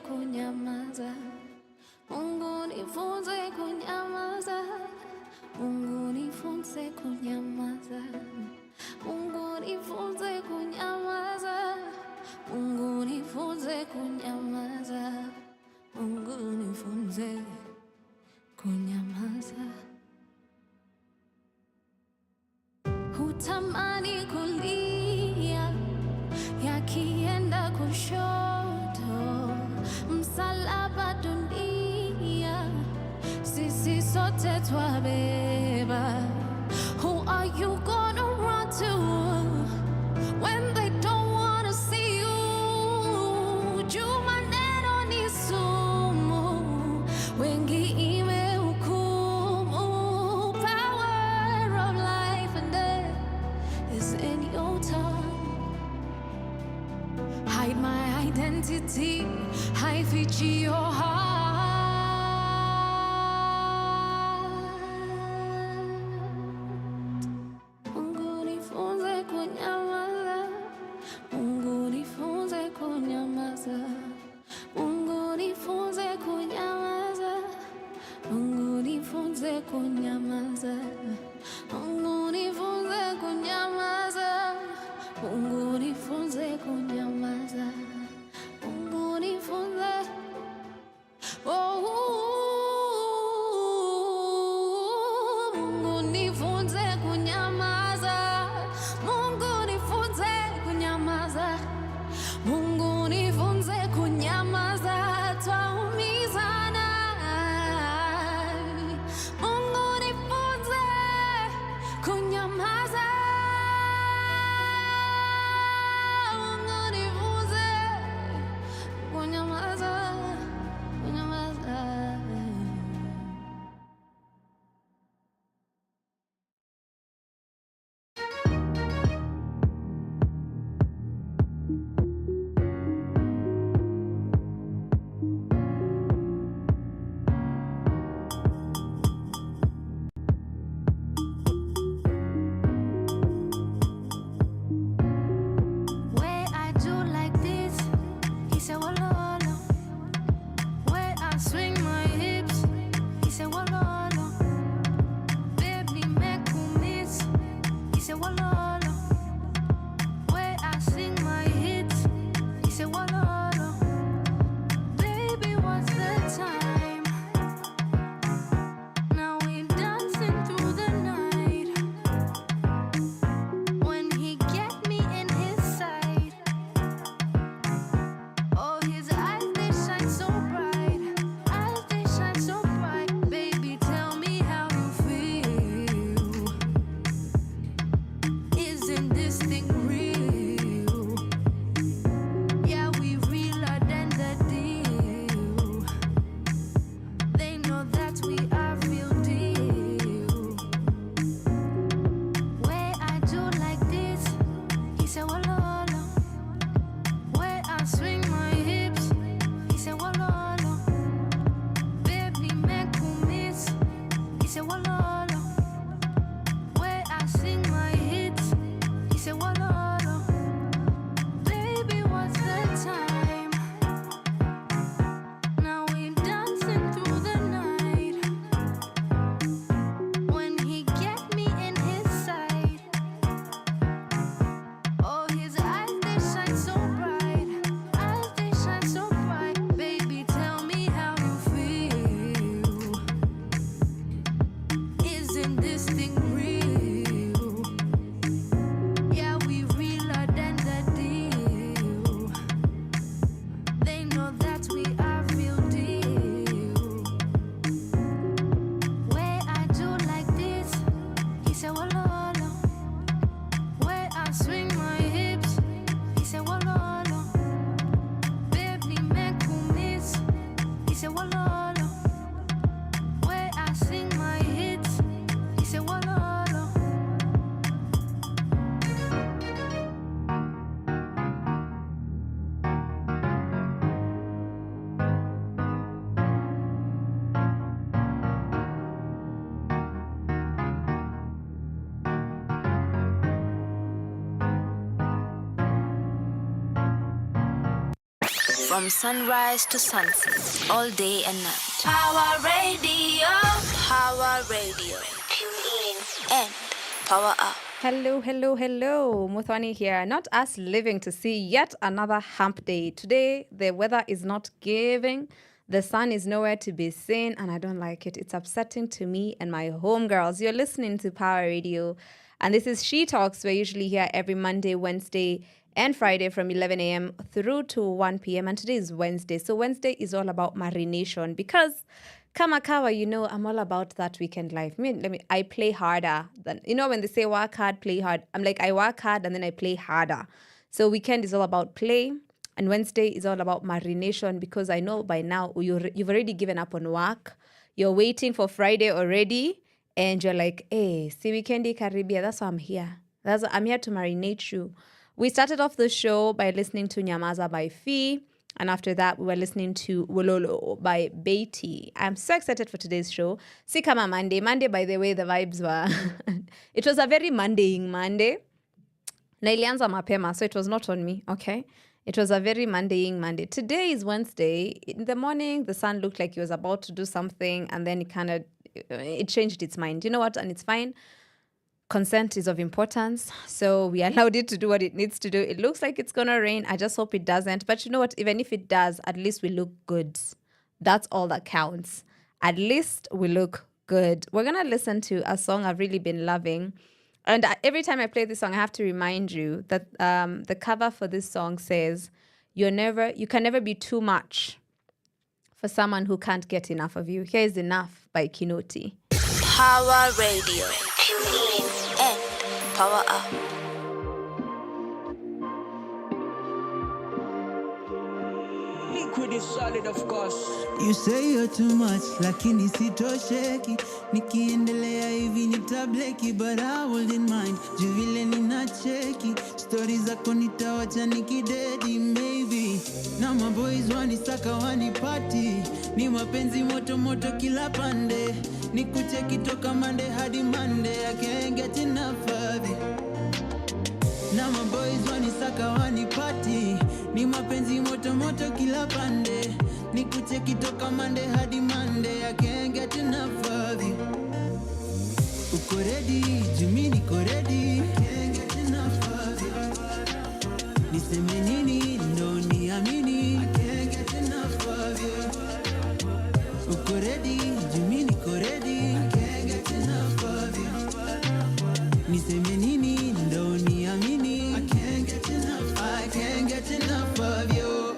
kunyamaza. Mungu nifunze kunyamaza. Mungu nifunze kunyamaza. Mungu nifunze kunyamaza. Mungu nifunze kunyamaza. Mungu nifunze kunyamaza. Hutamani kulia yakienda kushoto, msalaba dunia sisi sote twabeba. Who are you gonna run to when they don't wanna see you? Juu maneno ni sumu, wengi imehukumu. Power of life and death is in your tongue. Hide my identity, haifichi your heart. Mungu nifunze kunyamaza. Mungu nifunze kunyamaza. Mungu nifunze kunyamaza. Mungu nifunze kunyamaza. Mungu nifunze kunyamaza. Mungu nifunze kunyamaza. Mungu nifunze From sunrise to sunset, all day and night. Power Radio. Power Radio. Tune in and power up. Hello, hello, hello. Muthoni here. Not us living to see yet another hump day. Today, the weather is not giving. The sun is nowhere to be seen, and I don't like it. It's upsetting to me and my homegirls. You're listening to Power Radio, and this is She Talks. We're usually here every Monday, Wednesday, and Friday from 11 a.m. through to 1 p.m. And today is Wednesday. So Wednesday is all about marination because kama kawa, I'm all about that weekend life. I play harder than, when they say work hard, play hard. I'm like, I work hard and then I play harder. So weekend is all about play and Wednesday is all about marination because I know by now you've already given up on work. You're waiting for Friday already and you're like, hey, see weekendi karibia. That's why I'm here. I'm here to marinate you. We started off the show by listening to Nyamaza by Fee. And after that, we were listening to Wololo by Beatty. I'm so excited for today's show. Si kama Monday. Monday, by the way, the vibes were... It was a very Mondaying Monday. Na ilianza mapema, so it was not on me, okay? It was a very Mondaying Monday. Today is Wednesday. In the morning, the sun looked like he was about to do something, and then it changed its mind. You know what? And it's fine. Consent is of importance, so we allowed it to do what it needs to do. It looks like it's going to rain. I just hope it doesn't. But you know what? Even if it does, at least we look good. That's all that counts. At least we look good. We're going to listen to a song I've really been loving. And every time I play this song, I have to remind you that the cover for this song says, you can never be too much for someone who can't get enough of you. Here is Enough by Kinoti. Power Radio. Tune in and power up. Liquid is solid, of course. You say you're too much, lakini sitosheki. Nikiendelea hivi nitableki, but I wouldn't mind. Juu vile ninacheki, stories zako nitawacha nikidedi, maybe. Na my boys wanisaka wanipati, ni mapenzi moto moto kila pande. Nikucheki toka Monday hadi Monday, I can't get enough of it. Na my boys wanisaka wanipati, ni mapenzi moto moto kila pande. Nikucheki toka Monday hadi Monday, I can't get enough of you. Uko ready, Jimmy niko ready, I can't get enough of you. Niseme nini, ndo niamini, I can't get enough of you. Uko ready, Jimmy niko ready, I can't get enough of you. Niseme nini, ndo niamini, I can't get enough, I can't get enough of you.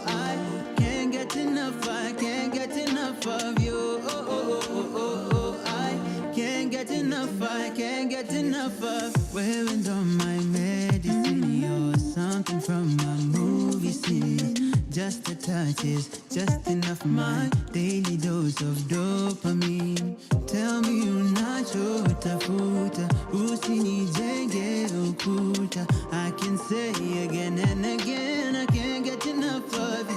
I can't get enough, I can't get enough of you. I can't get enough, I can't get enough of. Wewe ndo my medicine, you're something from a movie scene. Just a touch is just enough, my daily dose of dopamine. Tell me unachotafuta, usinijenge ukuta. I can say again and again, I can't get enough of it.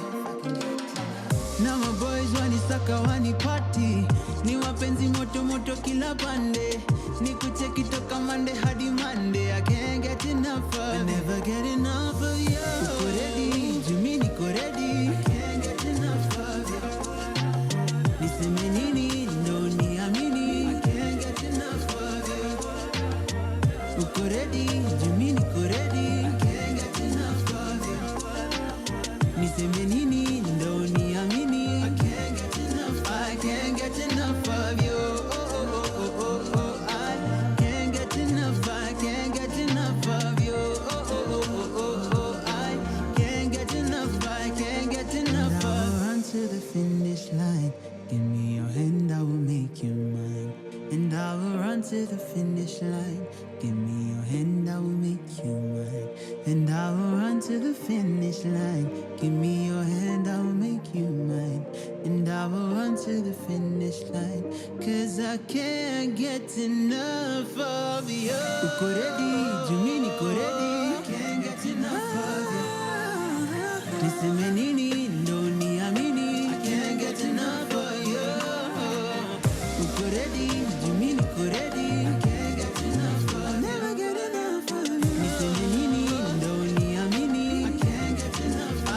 Now my boys wanisaka wanipati, ni wapenzi moto moto kila pande. Nikucheki toka Monday hadi Monday, I can't get enough of it. I never get enough of you. Uko ready, Jimmy niko ready, I can't get enough of you. Niseme nini, ndo niamini, I can't get enough of you. Uko ready, Jimmy niko ready, I can't get enough of you. Niseme nini, ndo niamini, I can't get enough, I can't get enough of you. I can't get enough, I can't get enough of you. I can't get enough, I can't get enough of. Run to the finish line, give me your hand, I will make you mine. And I will run to the finish line, give me your hand, I will make you mine. And I will run to the finish line, give me your hand, I will make you mine. And I will run to the finish line, cause I can't get enough of you. Uko ready, Jimmy niko ready, I can't get enough of you. Niseme nini, ndo niamini, I can't get enough of you. Uko ready, Jimmy niko ready, I can't get enough of you. I'll never get enough of you. Niseme nini, ndo niamini, I can't get enough, I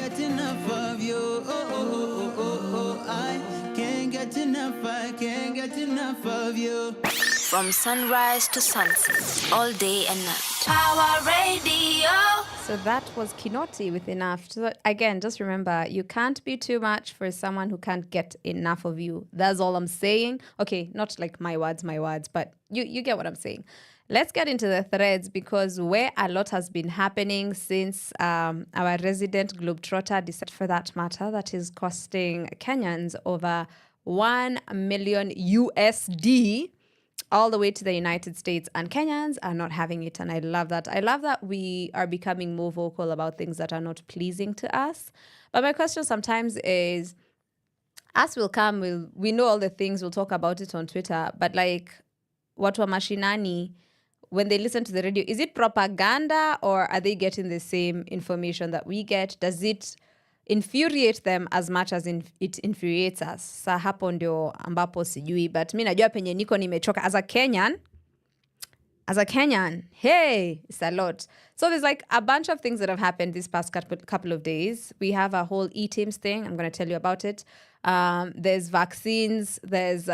get enough of you. I can't get enough, I can't get enough of you. From sunrise to sunset, all day and night. Power Radio. So that was Kinoti with Enough. So again, just remember, you can't be too much for someone who can't get enough of you. That's all I'm saying. Okay, not like my words, but you get what I'm saying. Let's get into the threads, because where a lot has been happening since our resident Globetrotter decided, for that matter, that is costing Kenyans over 1 million USD all the way to the United States, and Kenyans are not having it. And I love that. I love that we are becoming more vocal about things that are not pleasing to us. But my question sometimes is, us will come, we know all the things, we'll talk about it on Twitter, but like, watu wa mashinani, when they listen to the radio, is it propaganda or are they getting the same information that we get? Does it infuriate them as much as it infuriates us? Sa hapo ndio ambapo sijui, but mi najua penye niko nimechoka as a Kenyan, hey, it's a lot. So there's like a bunch of things that have happened this past couple of days. We have a whole e-Teams thing. I'm going to tell you about it. There's vaccines, there's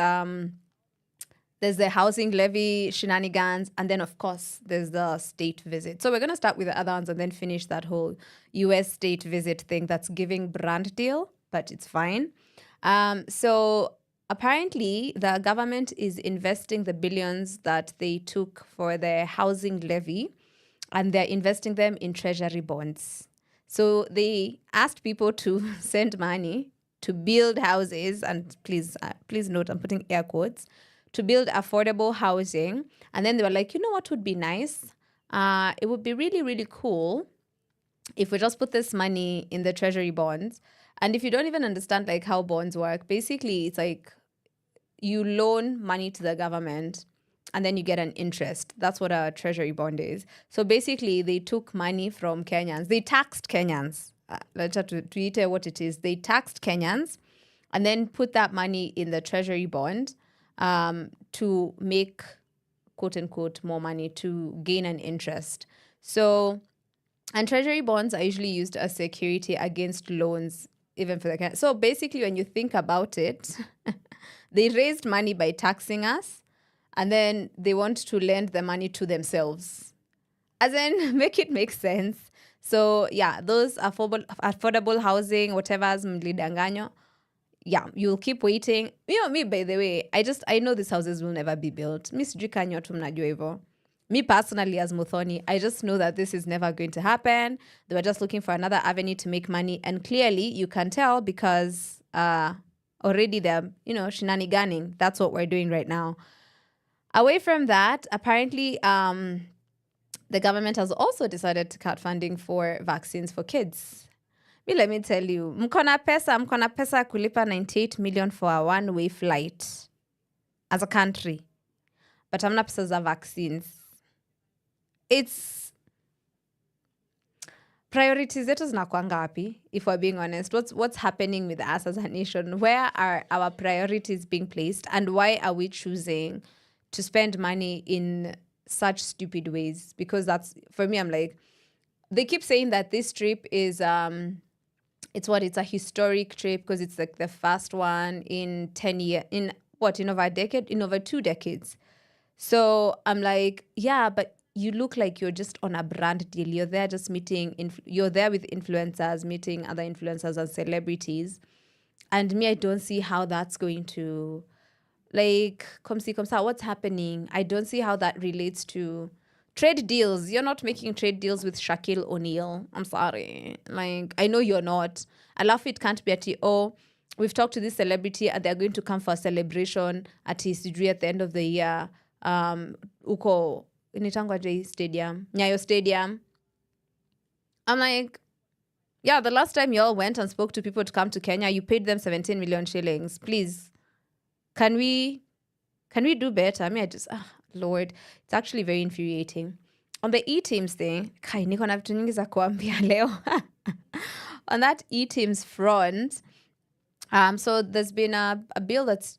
the housing levy shenanigans, and then, of course, there's the state visit. So we're going to start with the other ones and then finish that whole U.S. state visit thing that's giving brand deal, but it's fine. So apparently, the government is investing the billions that they took for the housing levy, and they're investing them in treasury bonds. So they asked people to send money to build houses, and please note, I'm putting air quotes, to build affordable housing. And then they were like, you know what would be nice? It would be really, really cool if we just put this money in the treasury bonds. And if you don't even understand like how bonds work, basically it's like you loan money to the government and then you get an interest. That's what a treasury bond is. So basically they took money from Kenyans. They taxed Kenyans. Let's to what it is. They taxed Kenyans and then put that money in the treasury bond to make, quote unquote, more money, to gain an interest. So, and treasury bonds are usually used as security against loans, even for the. So basically, when you think about it, they raised money by taxing us, and then they want to lend the money to themselves. As in, make it make sense. So yeah, those affordable housing, whatever's mlidanganyo, yeah, you'll keep waiting. You know, me, by the way, I know these houses will never be built. Mi sijui ka nyote mnajua hivyo. Me personally, as Muthoni, I just know that this is never going to happen. They were just looking for another avenue to make money. And clearly, you can tell because already they're, shenaniganing. That's what we're doing right now. Away from that, apparently, the government has also decided to cut funding for vaccines for kids. Let me tell you, mkona pesa kulipa 98 million for a one-way flight as a country. But hamna pesa za vaccines. It's priorities zetu zinakuanga wapi, if we're being honest. What's happening with us as a nation? Where are our priorities being placed? And why are we choosing to spend money in such stupid ways? Because that's, for me, I'm like, they keep saying that this trip is... It's a historic trip because it's like the first one in 10 years, in over a decade, in over 2 decades. So I'm like, yeah, but you look like you're just on a brand deal. You're there just you're there with influencers, meeting other influencers and celebrities. And me, I don't see how that's going to, like, come see, what's happening? I don't see how that relates to trade deals. You're not making trade deals with Shaquille O'Neal. I'm sorry. Like, I know you're not. I love it can't be at we've talked to this celebrity and they're going to come for a celebration at the end of the year. Uko initangwa J Stadium, Nyayo Stadium. I'm like, yeah, the last time y'all went and spoke to people to come to Kenya, you paid them 17 million shillings. Please, can we do better? I mean, Lord, it's actually very infuriating. On the e-Teams thing, niko na vitu nyingi za kuambia leo. On that e-Teams front, so there's been a bill that's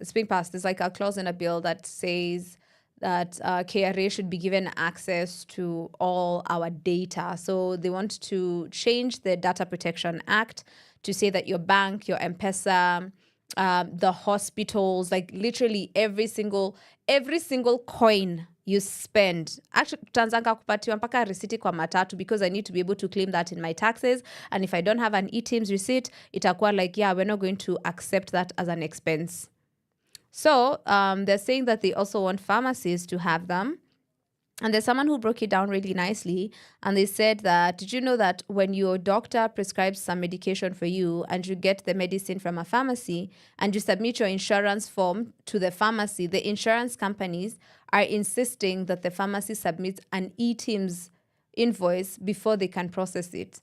it's being passed. There's like a clause in a bill that says that KRA should be given access to all our data. So they want to change the Data Protection Act to say that your bank, your M-Pesa, the hospitals, like literally every single coin you spend. Actually, tutaanzanga kupatiwa mpaka risiti kwa matatu because I need to be able to claim that in my taxes. And if I don't have an e-Teams receipt, itakuwa like, yeah, we're not going to accept that as an expense. So they're saying that they also want pharmacies to have them. And there's someone who broke it down really nicely. And they said that, did you know that when your doctor prescribes some medication for you and you get the medicine from a pharmacy and you submit your insurance form to the pharmacy, the insurance companies are insisting that the pharmacy submits an e-Teams invoice before they can process it.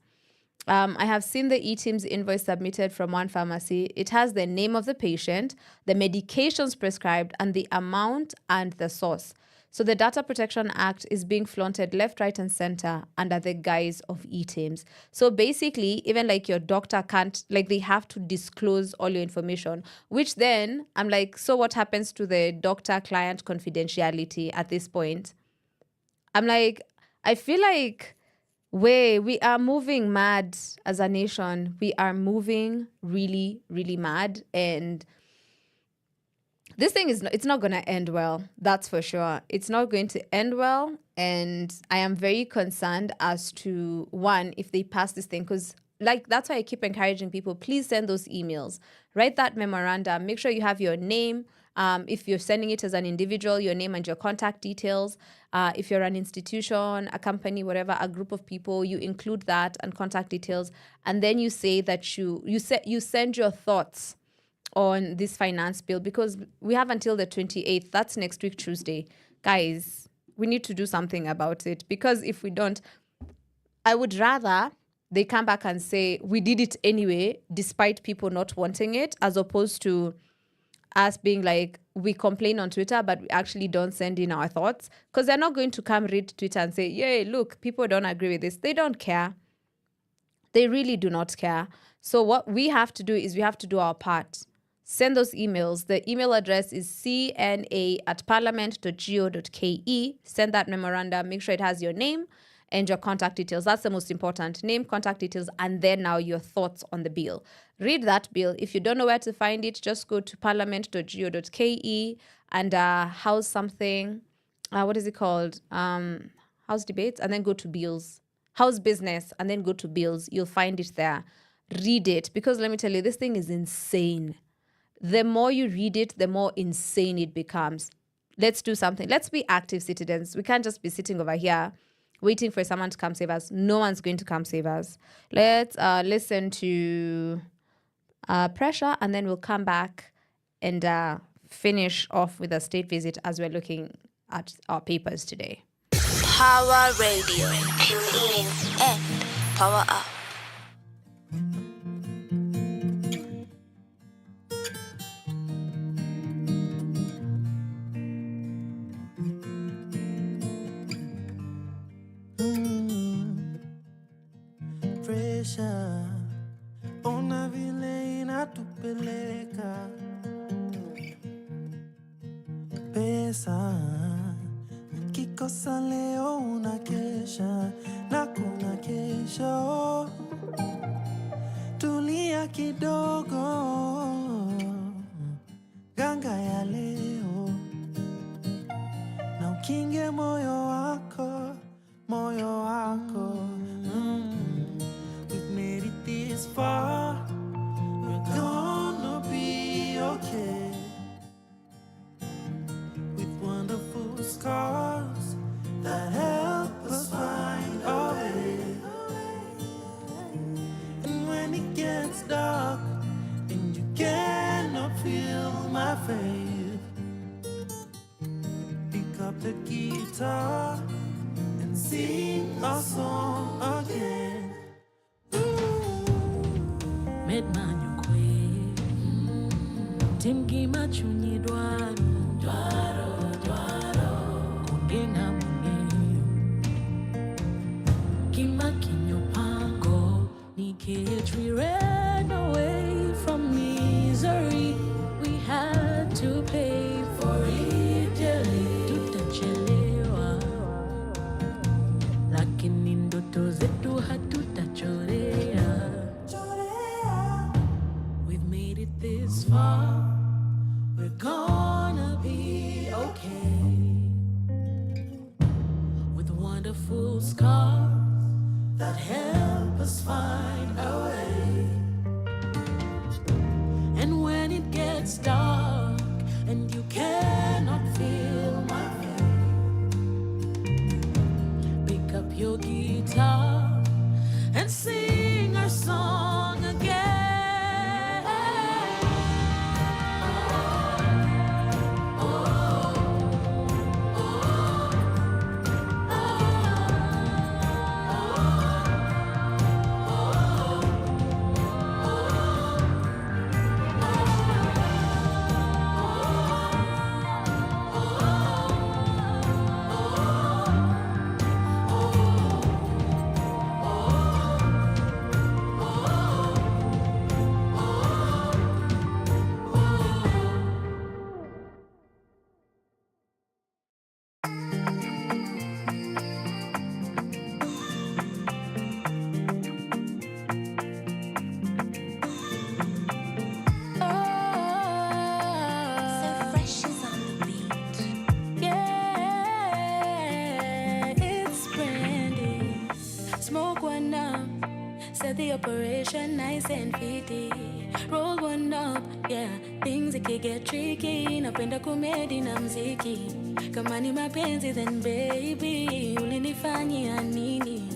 I have seen the e-Teams invoice submitted from one pharmacy. It has the name of the patient, the medications prescribed, and the amount and the source. So the Data Protection Act is being flaunted left, right, and center under the guise of e-Teams. So basically, even like your doctor can't, like they have to disclose all your information, which then I'm like, so what happens to the doctor-client confidentiality at this point? I'm like, I feel like, we are moving mad as a nation. We are moving really, really mad. And this thing it's not going to end well. That's for sure. It's not going to end well. And I am very concerned as to, one, if they pass this thing, because like that's why I keep encouraging people, please send those emails. Write that memorandum. Make sure you have your name. If you're sending it as an individual, your name and your contact details. If you're an institution, a company, whatever, a group of people, you include that and contact details. And then you say that you send your thoughts on this finance bill, because we have until the 28th. That's next week, Tuesday. Guys, we need to do something about it, because if we don't, I would rather they come back and say we did it anyway, despite people not wanting it, as opposed to us being like, we complain on Twitter, but we actually don't send in our thoughts, because they're not going to come read Twitter and say, yay, look, people don't agree with this. They don't care. They really do not care. So what we have to do is we have to do our part. Send those emails. The email address is cna@parliament.go.ke. Send that memorandum. Make sure it has your name and your contact details. That's the most important. Name, contact details, and then now your thoughts on the bill. Read that bill. If you don't know where to find it, just go to parliament.go.ke and house something. What is it called? House debates, and then go to bills. House business, and then go to bills. You'll find it there. Read it, because let me tell you, this thing is insane. The more you read it, the more insane it becomes. Let's do something. Let's be active citizens. We can't just be sitting over here waiting for someone to come save us. No one's going to come save us. Let's listen to Pressure, and then we'll come back and finish off with a state visit as we're looking at our papers today. Power Radio. Tune in and power up. Pressure, ona vile inatupeleka. Pesa, kikosa leo unakesha na kuna kesho. Tulia kidogo, ganga ya leo, na ukinge moyo wako, moyo wako. We've made it this far, we're gonna be okay. With wonderful scars that help us find our way. And when it gets dark and you cannot feel my faith, pick up the guitar and sing our song again. Medmanyo kwe Timgi machunyi dwaro Kungena mungeyo Kima kinyo pango Nikech we ran away from misery. We had to pay for it dearly. far, we're gonna be okay. With wonderful scars that help us find our way. And when it gets dark and you cannot feel my face, pick up your guitar and sing our song again. Set the operation nice and fitty. Roll one up, yeah. Things it can get tricky. Napenda komedi na mziki. Kama ni mapenzi then baby, ulinifanyia nini?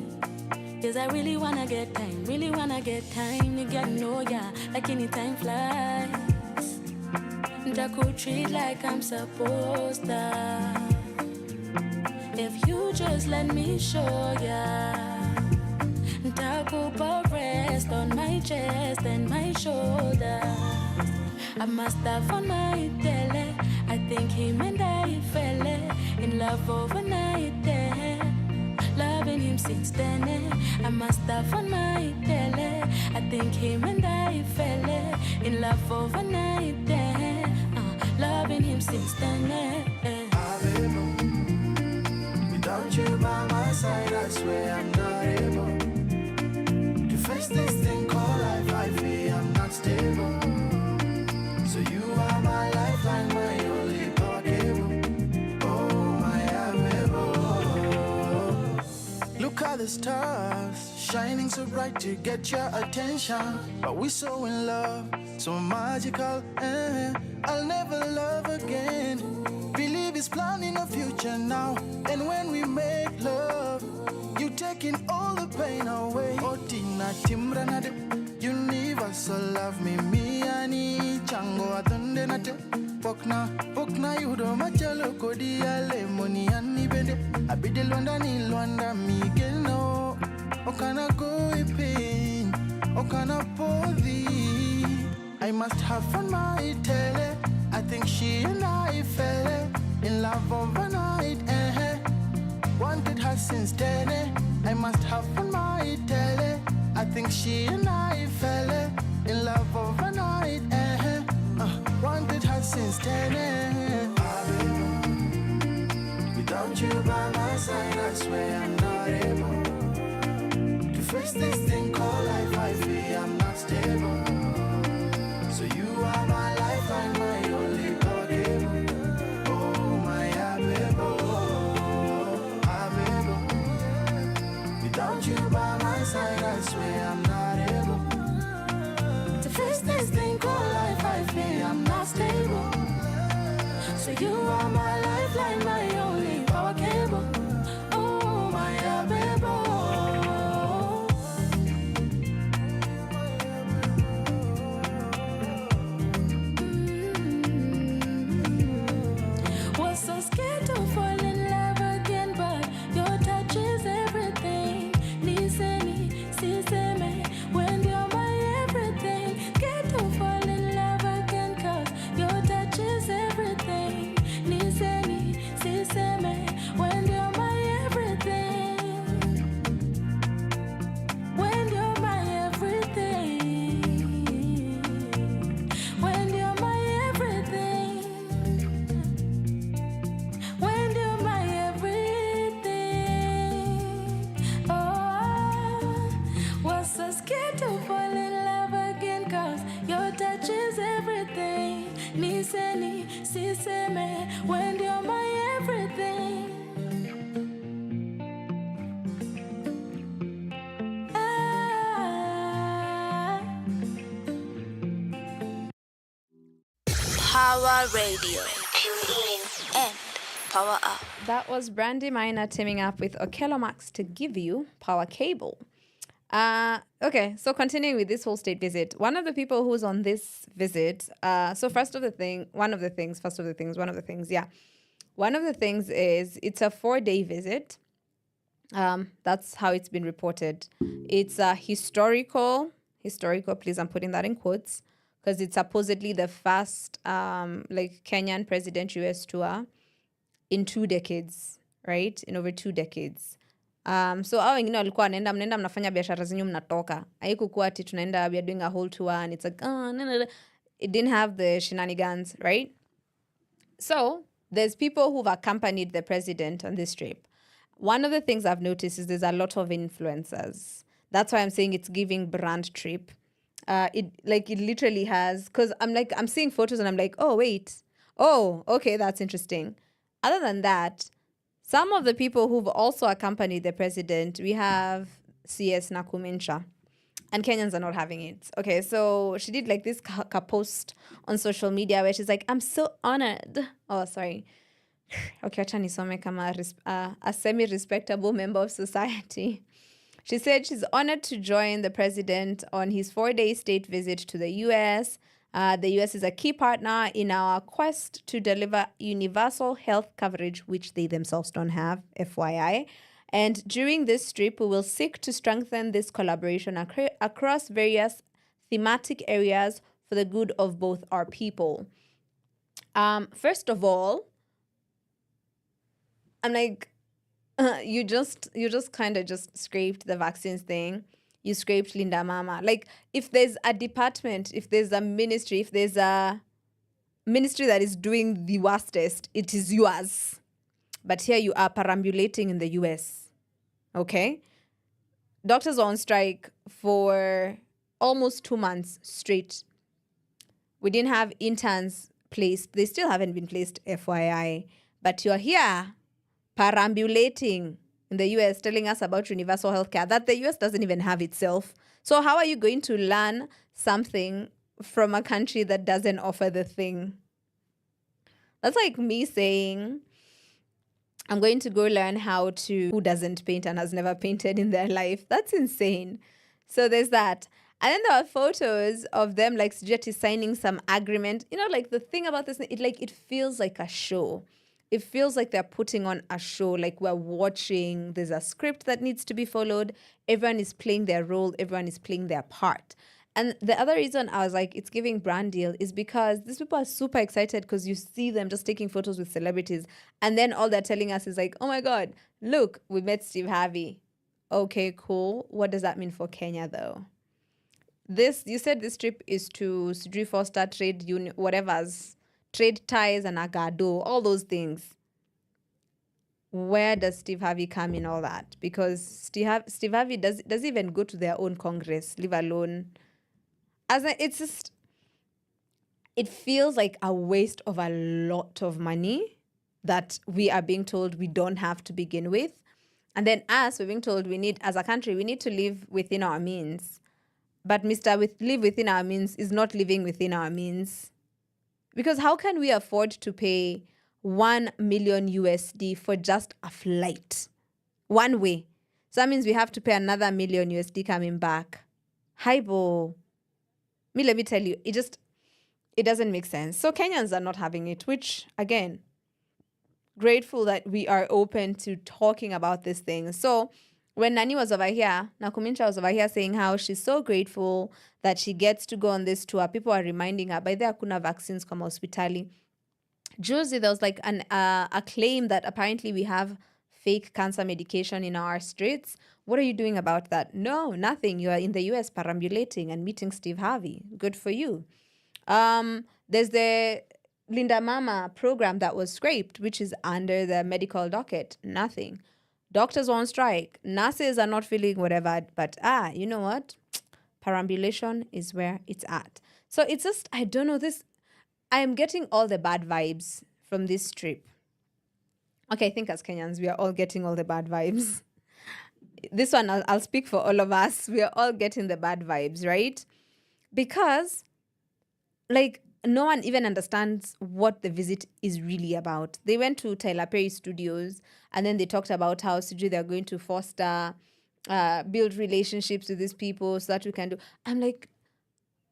Cause I really wanna get time, You gotta know, yeah, like any time flies. Ntaku treat like I'm supposed to. If you just let me show ya. Takupa rest on my chest and my shoulders. I must have on my tele. I think him and I fell in love overnight. Loving him since then. I must have on my tele. I think him and I fell in love overnight. Loving him since then. Without you by my side, I swear I'm not able. Face this thing called life, I feel I'm not stable. So you are my lifeline, my only power cable. Oh, my amiable. Look at the stars, shining so bright to get your attention. But we're so in love, so magical, I'll never love again. Believe it's planning a future now. And when we make love, you taking all the pain away. Otina timranade, universal love me ani chango atundenate. Pokna yudo machalo kodi ale moni ani bende. Abide Luanda ni Luanda migeno. Okana go pain, okana podi. I must have fun my tele. I think she and I fell in love overnight. Wanted her since then. I must have on my tele. I think she and I fell in love overnight. Wanted her since then. Without you by my side, I swear I'm not able to face this thing called life. I feel I'm not stable. So you are my lifeline, my only power cable. Oh, my amiable. Without you by my side, I swear I'm not able to face this thing called life. I feel I'm not stable. So you are my lifeline, my only power cable. Oh, my amiable. Was so scared to fall in love again, but your touch is everything. Niseni, siseme, when you're my everything. Scared to fall in love again, cause your touch is everything. Niseni, siseme. niseme when you're my everything. Ah. Power Radio. Tune in and power up. That was Brandy Minor teaming up with Okello Max to give you Power Cable. Okay, so continuing with this whole state visit, one of the people who's on this visit, one of the things is it's a 4-day visit. That's how it's been reported. It's historical, please, I'm putting that in quotes, because it's supposedly the first Kenyan president US tour in 2 decades, right? In over 2 decades. So hao wengine walikuwa mnaenda mnafanya biashara zenyu mnatoka. Haikukuwa ati tunaenda, we are doing a whole tour and it's like, no. It didn't have the shenanigans, right? So there's people who've accompanied the president on this trip. One of the things I've noticed is there's a lot of influencers. That's why I'm saying it's giving brand trip. It literally has, because I'm seeing photos and I'm like, oh, wait. Oh, okay, that's interesting. Other than that, some of the people who've also accompanied the president, we have CS Nakumincha, and Kenyans are not having it. Okay, so she did like this post on social media where she's like, I'm so honored. Oh, sorry. Okay, acha nisome kama a semi-respectable member of society. She said she's honored to join the president on his 4-day state visit to the U.S. The U.S. is a key partner in our quest to deliver universal health coverage, which they themselves don't have, FYI. And during this trip, we will seek to strengthen this collaboration across various thematic areas for the good of both our people. First of all, I'm like, you just kind of just scraped the vaccines thing. You scraped Linda Mama. Like, if there's a department, if there's a ministry, if there's a ministry that is doing the worstest, it is yours. But here you are perambulating in the US. Okay? Doctors are on strike for almost 2 months straight. We didn't have interns placed. They still haven't been placed, FYI. But you're here perambulating in the US telling us about universal healthcare that the US doesn't even have itself. So how are you going to learn something from a country that doesn't offer the thing? That's like me saying, I'm going to go learn who doesn't paint and has never painted in their life. That's insane. So there's that. And then there are photos of them like Sujeti signing some agreement. You know, like the thing about this, it feels like a show. It feels like they're putting on a show, like we're watching. There's a script that needs to be followed. Everyone is playing their role. Everyone is playing their part. And the other reason I was like, it's giving brand deal is because these people are super excited because you see them just taking photos with celebrities. And then all they're telling us is like, oh my God, look, we met Steve Harvey. Okay, cool. What does that mean for Kenya though? You said this trip is to Sudri Foster Trade Union, whatever's. Trade ties and agado, all those things. Where does Steve Harvey come in all that? Because Steve Harvey doesn't even go to their own Congress, leave alone. It feels like a waste of a lot of money that we are being told we don't have to begin with. And then we're being told as a country, we need to live within our means. But live within our means is not living within our means. Because how can we afford to pay 1 million USD for just a flight? One way. So that means we have to pay another $1 million USD coming back. Let me tell you, it doesn't make sense. So Kenyans are not having it, which, again, grateful that we are open to talking about these things. So when Nani was over here, Nakumincha was over here saying how she's so grateful that she gets to go on this tour. People are reminding her, by the hakuna vaccines kama hospitali. Juicy, there was like a claim that apparently we have fake cancer medication in our streets. What are you doing about that? No, nothing. You are in the US perambulating and meeting Steve Harvey. Good for you. There's the Linda Mama program that was scraped, which is under the medical docket. Nothing. Doctors on strike. Nurses are not feeling whatever. But you know what? Perambulation is where it's at. So it's just, I don't know, I am getting all the bad vibes from this trip? Okay, I think as Kenyans, we are all getting all the bad vibes. This one, I'll speak for all of us. We are all getting the bad vibes, right? Because, like, no one even understands what the visit is really about. They went to Tyler Perry Studios, and then they talked about how they're going to foster, build relationships with these people so that we can do. I'm like,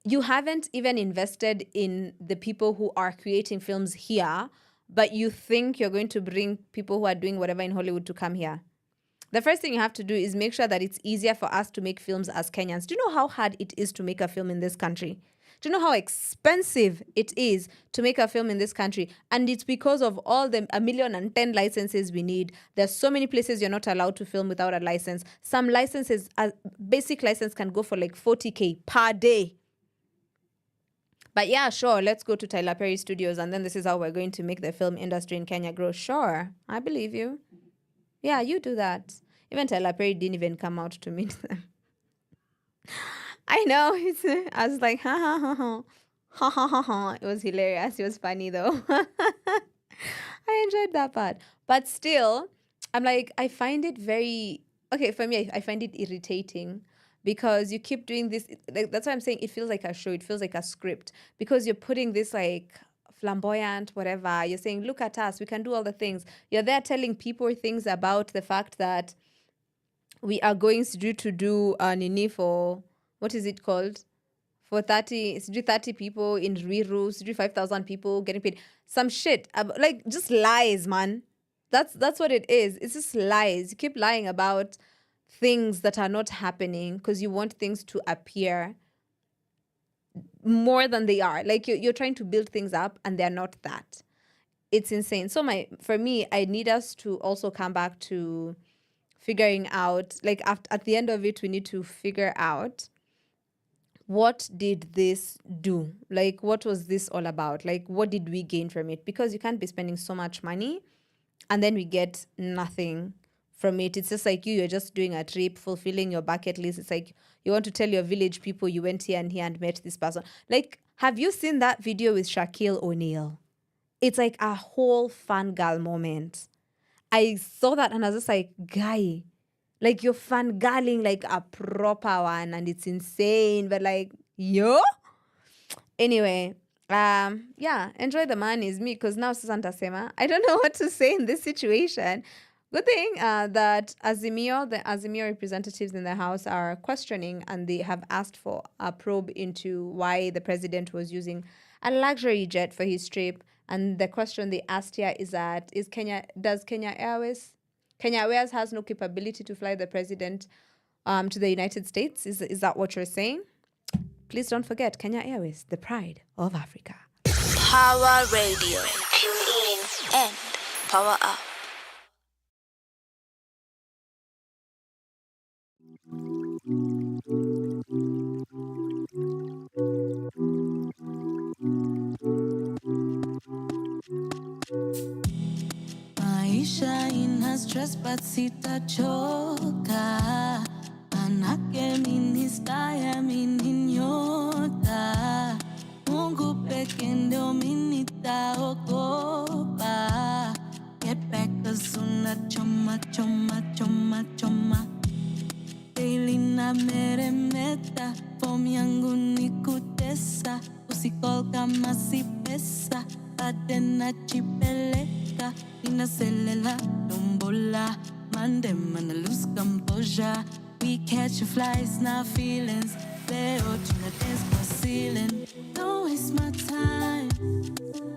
you haven't even invested in the people who are creating films here, but you think you're going to bring people who are doing whatever in Hollywood to come here. The first thing you have to do is make sure that it's easier for us to make films as Kenyans. Do you know how hard it is to make a film in this country? Do you know how expensive it is to make a film in this country? And it's because of all the 1,010,000 licenses we need. There's so many places you're not allowed to film without a license. Some licenses, a basic license can go for like 40K per day. But yeah, sure, let's go to Tyler Perry Studios and then this is how we're going to make the film industry in Kenya grow. Sure, I believe you. Yeah, you do that. Even Tyler Perry didn't even come out to meet them. I know. I was like, ha ha ha ha. Ha ha ha ha. It was hilarious. It was funny though. I enjoyed that part. But still, I'm like, I find it very, okay, for me, I find it irritating because you keep doing this. Like, that's why I'm saying it feels like a show. It feels like a script because you're putting this like flamboyant, whatever. You're saying, look at us. We can do all the things. You're there telling people things about the fact that we are going to do Nini for, what is it called? For 30 people in Ruiru, 5,000 people getting paid. Some shit. Like, just lies, man. That's what it is. It's just lies. You keep lying about things that are not happening because you want things to appear more than they are. Like, you're trying to build things up and they're not that. It's insane. So for me, I need us to also come back to figuring out, like, at the end of it, we need to figure out, what did this do? Like, what was this all about? Like, what did we gain from it? Because you can't be spending so much money and then we get nothing from it. It's just like you're just doing a trip, fulfilling your bucket list. It's like you want to tell your village people you went here and met this person. Like, have you seen that video with Shaquille O'Neal? It's like a whole fangirl moment. I saw that and I was just like, guy, like, you're fangirling like a proper one and it's insane. But like, yo? Anyway, yeah, enjoy the man is me because now Santa Sema. I don't know what to say in this situation. Good thing that the Azimio representatives in the House are questioning and they have asked for a probe into why the president was using a luxury jet for his trip. And the question they asked here is that, does Kenya Airways has no capability to fly the president to the United States? Is that what you're saying? Please don't forget, Kenya Airways, the pride of Africa. Power Radio. Tune in and power up. Maisha ina stress but sitachoka, manake mimi staya mimi nyota, Mungu peke ndio mimi nitaogopa. Get back cause unachoma choma choma choma, daily na meremeta, form yangu ni kutesa, usikol kama si pesa, bade nachipeleka, inaselela dombola, mande mana lose composure. We catch flies, not feelings, leo tuna dance for ceiling. Don't waste my time,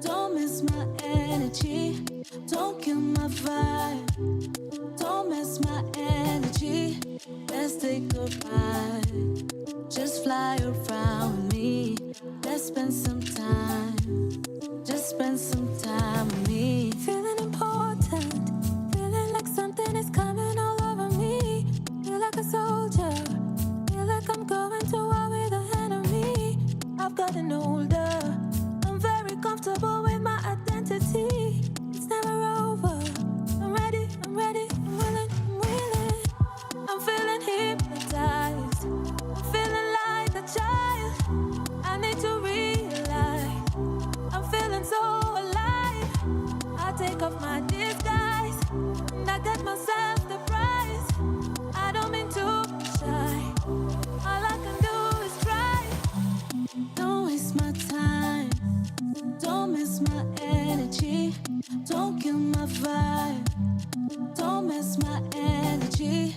don't miss my energy, don't kill my vibe, don't mess my energy. Let's take a ride, just fly around with me. Let's spend some time, just spend some time with me. Feeling important, feeling like something is coming all over me. Feel like a soldier, feel like I'm going to war with the enemy. I've gotten older, I'm very comfortable with my identity. It's never over, I'm ready, I'm willing, I'm willing. I'm feeling hypnotized, I'm feeling like a child. I need to realize I'm feeling so alive. mess my energy. Don't kill my vibe. Don't mess my energy.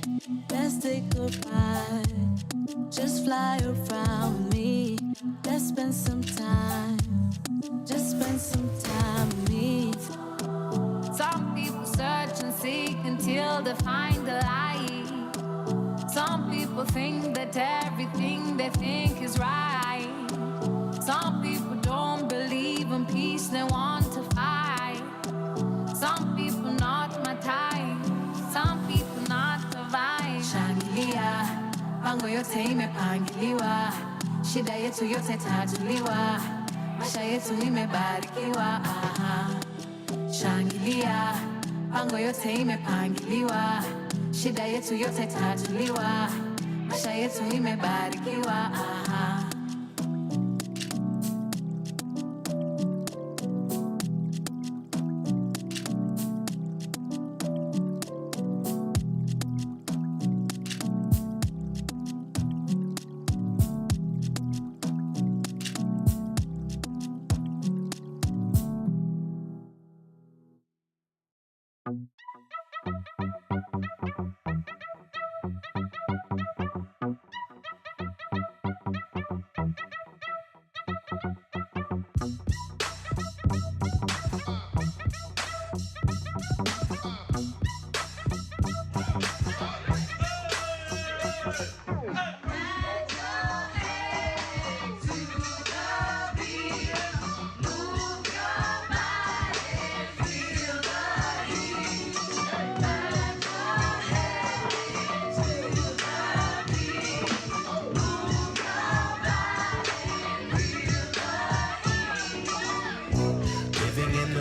Let's take a ride. Just fly around me. Let's spend some time. Just spend some time with me. Some people search and seek until they find the light. Some people think that everything they think is right. Some people don't believe in peace, they want to fight. Some people not my type, some people not the vibe. Shangilia, pango yote imepangiliwa. Shida yetu yote tatuliwa. Maisha yetu imebarikiwa. Shangilia, pango yote imepangiliwa. Shida yetu yote tatuliwa. Maisha yetu imebarikiwa.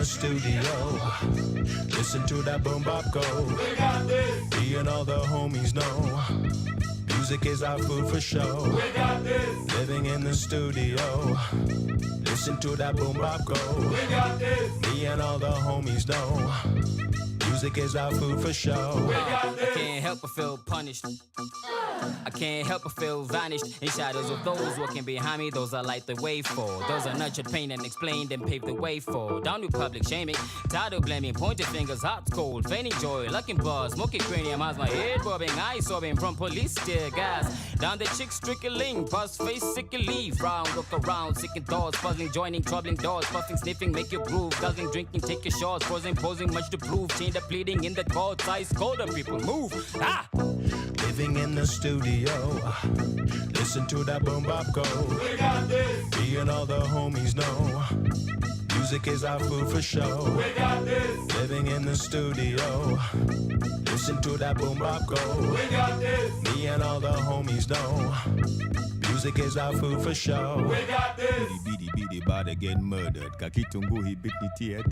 Studio, listen to that boom bop go. We got this. Me and all the homies know music is our food for show. We got this. Living in the studio, listen to that boom bop go. We got this. Me and all the homies know music is our food for show. We got this. I can't help but feel punished. I can't help but feel vanished in shadows of those walking behind me. Those I light the way for. Those I nurtured, pain and explained and paved the way for. Down to public shaming, tired of blaming, pointed fingers, hot cold, feigning joy, looking bars, smoking cranium, eyes my head bobbing, eyes sobbing from police tear gas. Down the chicks trickling, buzz face sickly, frown, look around, sicking thoughts, puzzling, joining, troubling doors, puffing, sniffing, make your groove, guzzling, drinking, take your shots, posing, much to prove, chained up, pleading in the courts, ice colder people move. Living in the studio, listen to that boom bop go. We got this. Me and all the homies know music is our food for show. We got this. Living in the studio, listen to that boom bop go. We got this. Me and all the homies know music is our food for show. We got this. Bidi bada get murdered. Kakitungu he bit ni tia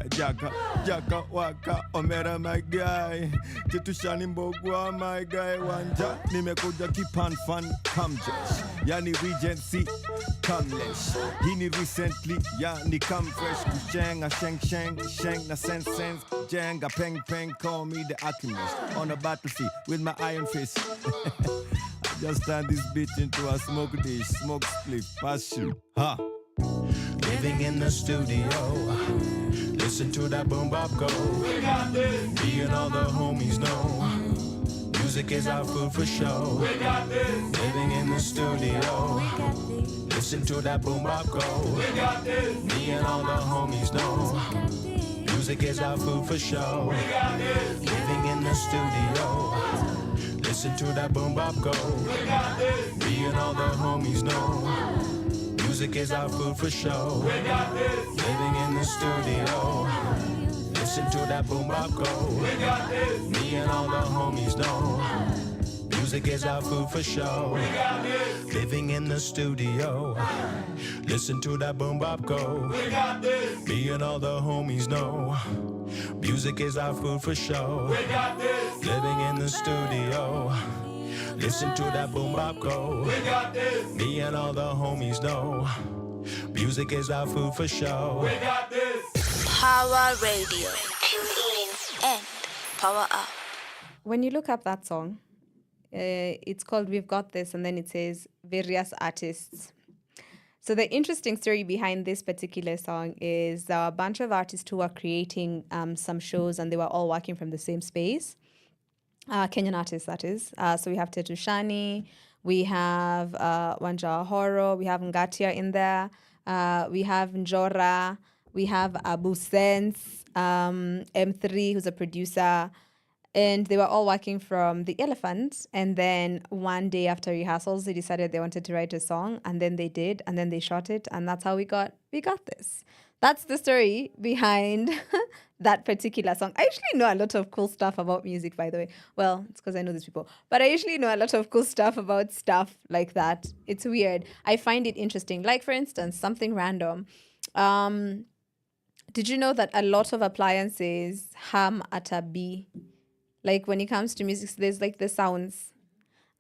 jaka waka omera my guy. Chetushani mbogwa my guy wanja. Nimekuja kipan fan kamjesh. Yani regency kamlesh. Hini recently yani come fresh. Kusheng a sheng na sense jang a peng call me the alchemist. On a battlefield with my iron fist. Just turn this bitch into a smoke dish, smoke split, pass you, ha. Living in the studio, listen to that boom bop go. We got this. Me and all the homies know music is our food for show. We got this. Living in the studio, listen to that boom bop go. We got this. Me and all the homies know music is our food for show. We got this. Living in the studio, listen to that boom bop go. We got this. Me and all the homies know music is our food for show. We got this. Living in the studio, listen to that boom bop go. We got this. Me and all the homies know music is our food for show. We got this. Living in the studio, listen to that boom bop go. We got this. Me and all the homies know music is our food for show. We got this. Living in the studio, listen to that boom bop go. We got this. Me and all the homies know music is our food for show. We got this. Power Radio. Tune in and power up. When you look up that song, it's called We've Got This, and then it says various artists. So the interesting story behind this particular song is a bunch of artists who are creating some shows, and they were all working from the same space. Kenyan artists, that is. So we have Tetushani, we have Wanja Horo, we have Ngatia in there, we have Njora, we have Abu Sense, M3, who's a producer. And they were all working from the Elephant. And then one day after rehearsals, they decided they wanted to write a song. And then they did. And then they shot it. And that's how we got this. That's the story behind that particular song. I usually know a lot of cool stuff about music, by the way. Well, it's because I know these people. But I usually know a lot of cool stuff about stuff like that. It's weird. I find it interesting. Like, for instance, something random. Did you know that a lot of appliances hum at a B? Like when it comes to music, so there's like the sounds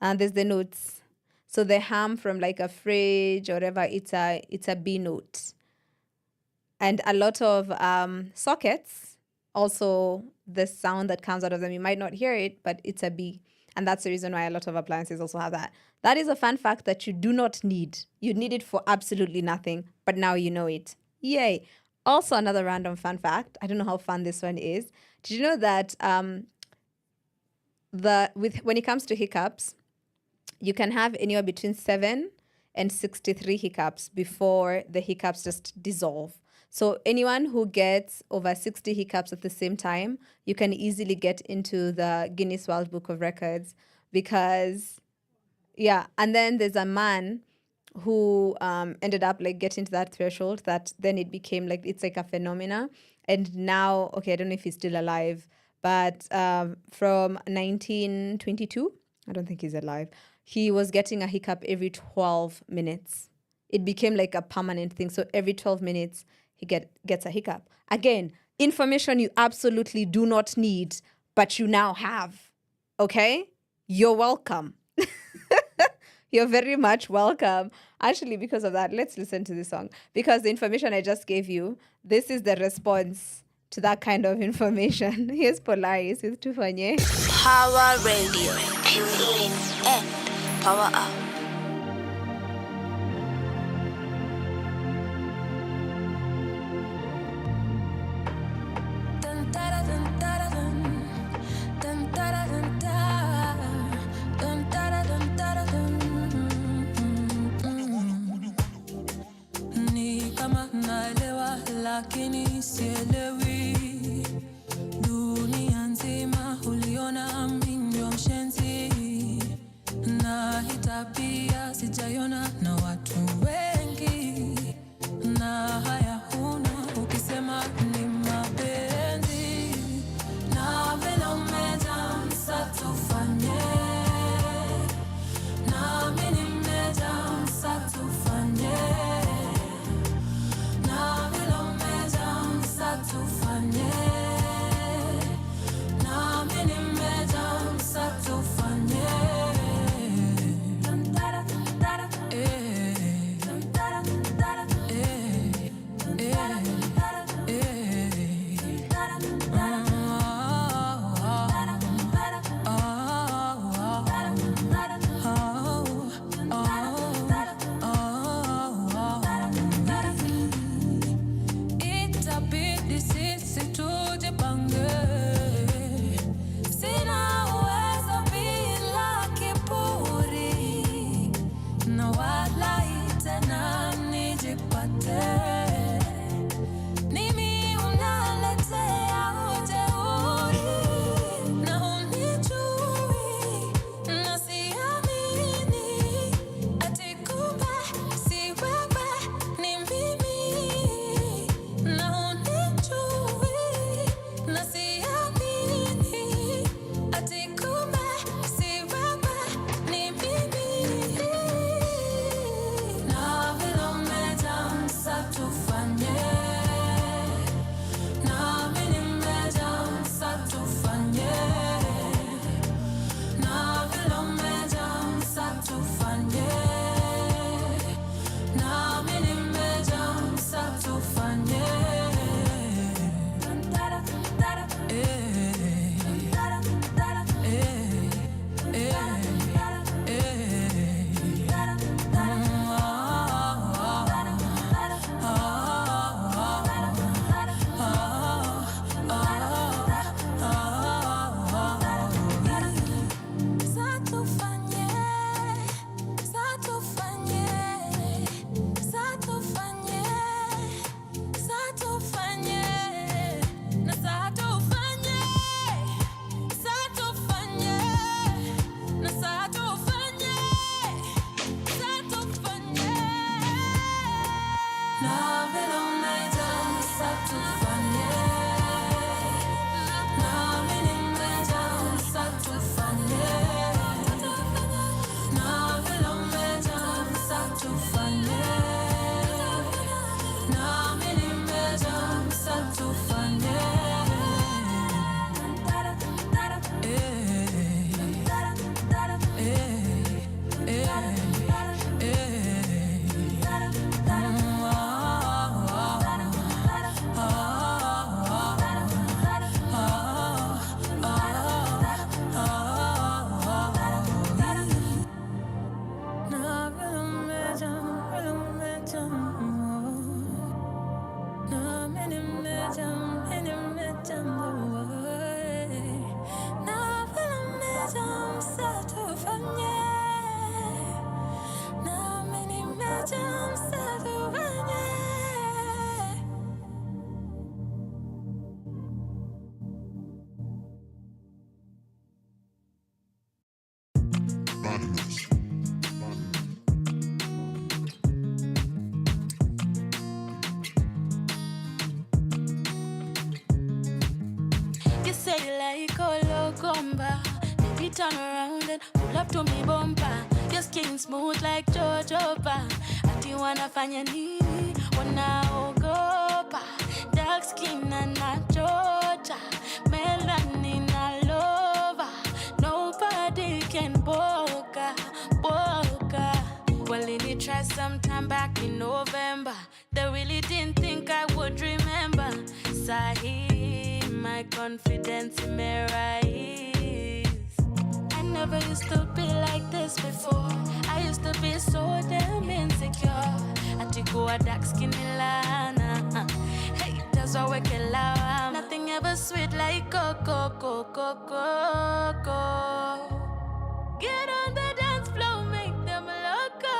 and there's the notes. So the hum from like a fridge or whatever, it's a B note. And a lot of sockets, also the sound that comes out of them, you might not hear it, but it's a B. And that's the reason why a lot of appliances also have that. That is a fun fact that you do not need. You need it for absolutely nothing, but now you know it. Yay. Also, another random fun fact. I don't know how fun this one is. Did you know that when it comes to hiccups, you can have anywhere between 7 and 63 hiccups before the hiccups just dissolve. So anyone who gets over 60 hiccups at the same time, you can easily get into the Guinness World Book of Records because, yeah. And then there's a man who ended up like getting to that threshold that then it became like, it's like a phenomena. And now, okay, I don't know if he's still alive, but from 1922, I don't think he's alive, he was getting a hiccup every 12 minutes. It became like a permanent thing. So every 12 minutes, he gets a hiccup. Again, information you absolutely do not need, but you now have. Okay? You're welcome. You're very much welcome. Actually, because of that, let's listen to this song. Because the information I just gave you, this is the response to that kind of information. Here's Polaris with Tufanye. Power Radio. Tune in and power up. Lakini sielewi, dunia nzima uliona mimi ndio mshenzi, na hii tabia sijaiona na watu wengi, na haya huna ukisema ni mapenzi, na vile umejaa msa tufanye, na mimi nimejaa msa tufanye, tufanye, na mimi nimejaa msa tufanye. Na vile umejaa msatufanye. Na vile umejaa msatufanye. Na vile umejaa msatufanye. Na vile umejaa msatufanye. You say you like Ologomba. Baby, turn around and pull up to me bumper. Your skin smooth like jojoba. Ati wanafanya nini? Wanaogopa. Dark skin and not Georgia. Melanin all over. Nobody can boga. Well, they tried sometime back in November. They really didn't think I would remember. Sahi, my confidence in my rise. I never used to be like this before. I used to be so damn insecure. I took a dark skin lana. Haters are working loud. Nothing ever sweet like coco. Get on the dance floor, make them loco.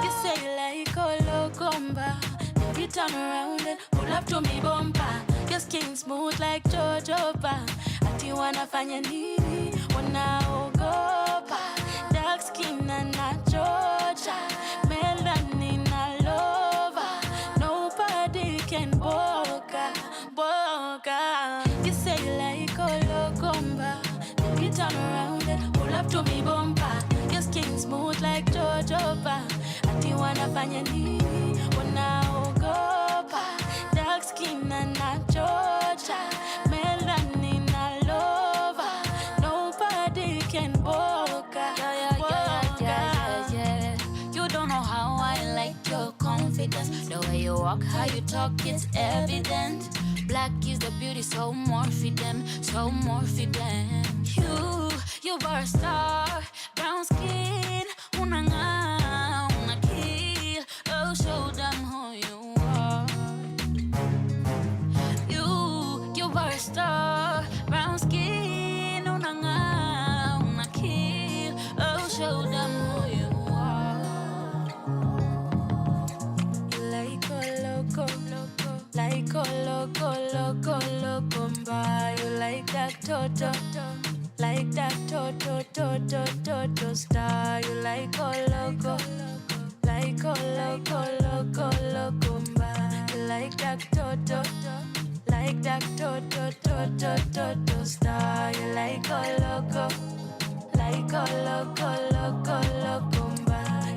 You say you like Ologomba. Baby, turn around and pull up to me bumper. Your skin smooth like jojoba. Ati wanafanya nini? Wanaogopa. Dark skin and not Georgia. Melanin all over. Nobody can boga. You say you like Ologomba. Baby, turn around and pull up to me bumper. Your skin smooth like jojoba. Ati wanafanya nini? Wanaogopa. Dark skin and not Georgia. Melanin all over. Nobody can boga. Yeah. You don't know how I like your confidence. The way you walk, how you talk, it's evident. Black is the beauty, so more for them. You are a star. Brown skin, una kill. Oh, show them who you are. You are a star. Brown skin, una kill. Oh, show them who you are. You like a loco. Like a loco, you like that toto. Like that toto star. You like a loco. Like a loco, you like that toto. Like that toto star. You like a loco. Like a loco,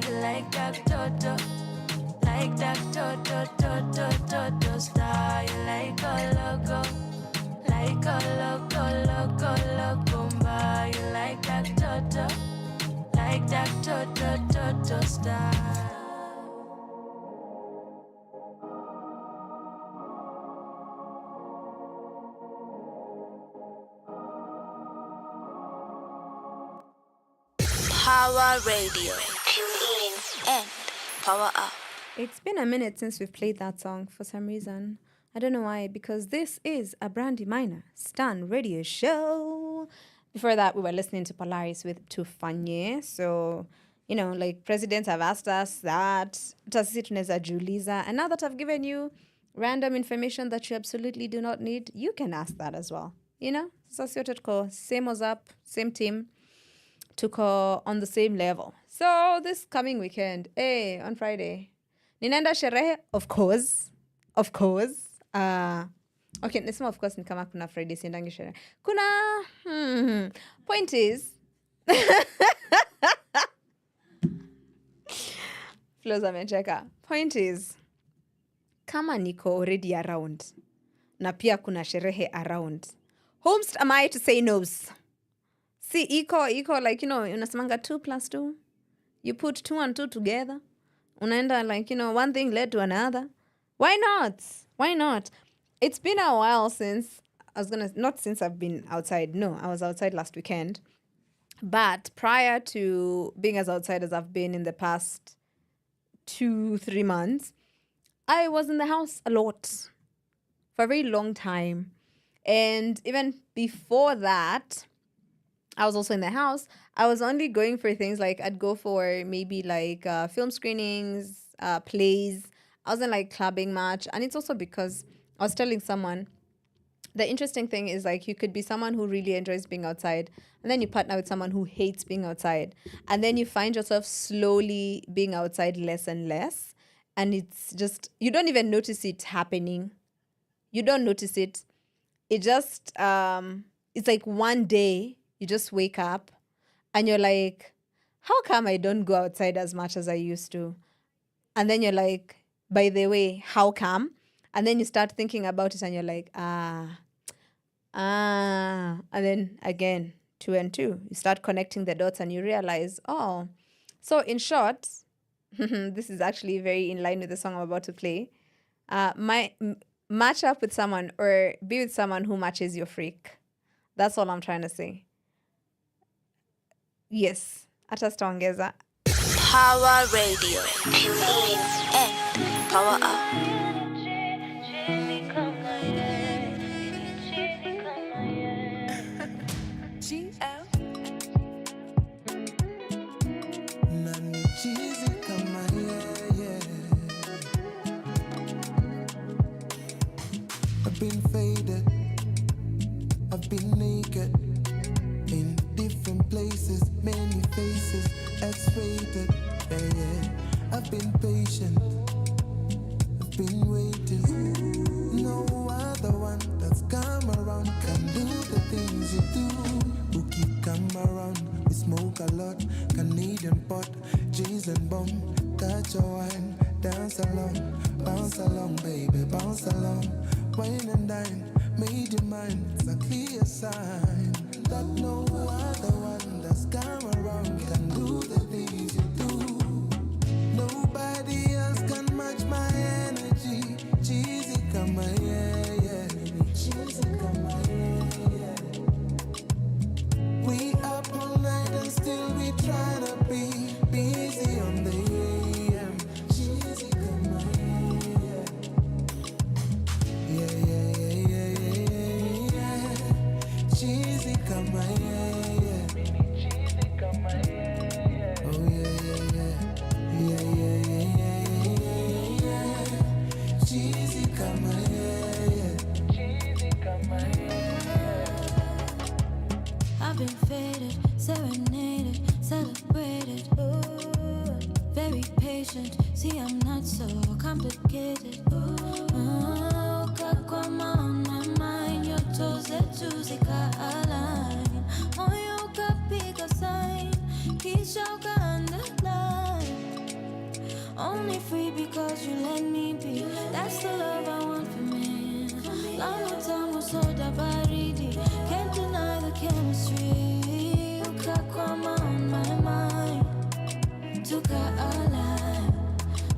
you like that toto. Like that toto star. You like a logo. Like a loco, you like that toto. Like that toto star. Pawa Radio. Tune in and power up. It's been a minute since we've played that song for some reason. I don't know why, because this is a Brandy Minor Stan radio show. Before that, we were listening to Polaris with Tufanye. So, like presidents have asked us that. Juliza. And now that I've given you random information that you absolutely do not need, you can ask that as well. So, same was up, same team. Tuko on the same level. So this coming weekend, on Friday, ninaenda sherehe, of course. Okay, nisema of course ni kama kuna Friday siendangi sherehe. Kuna point is Flows amecheka. Point is kama niko already around na pia kuna sherehe around, whomst am I to say no's? See, iko like, unasemanga 2 + 2. You put 2 and 2 together. Unaenda like, one thing led to another. Why not? It's been a while since not since I've been outside. No, I was outside last weekend. But prior to being as outside as I've been in the past 2-3 months, I was in the house a lot for a very long time. And even before that, I was also in the house. I was only going for things like I'd go for maybe like film screenings, plays. I wasn't like clubbing much. And it's also because I was telling someone, the interesting thing is like you could be someone who really enjoys being outside, and then you partner with someone who hates being outside. And then you find yourself slowly being outside less and less. And it's just, you don't even notice it happening. You don't notice it. It just, it's like one day you just wake up and you're like, how come I don't go outside as much as I used to? And then you're like, by the way, how come? And then you start thinking about it and you're like, and then again, 2 and 2. You start connecting the dots and you realize, oh. So in short, this is actually very in line with the song I'm about to play. Match up with someone or be with someone who matches your freak. That's all I'm trying to say. Yes, hata sitaongeza. Pawa Radio. Tune in and power up. I've been faded, I've been naked, in different places, many faces, X-rated, I've been patient, I've been waiting. No other one that's come around can do the things you do. Who keep come around, we smoke a lot, Canadian pot, G's and bomb, catch a wine, dance along, bounce along, baby, bounce along. Wine and dine, made your mind, it's a clear sign that no other one that's come around can do the things you do. Nobody else can match my energy. Cheesy come my yeah. Cheesy come my yeah. We up all night and still we tryna be busy on the AM. Cheesy come my cheesy come my cheesy come my oh yeah. Cheesy come my cheesy come my I've been faded, serenaded, celebrated. Ooh, very patient. See, I'm not so complicated. Kakwama on my mind, your toes are juicy, align. Moyo kapiga sign, kisha underline. Only free because you let me be. That's the love I want for me. Long time was so baridi. Can't deny the chemistry. Kakwama on my mind, tuka align,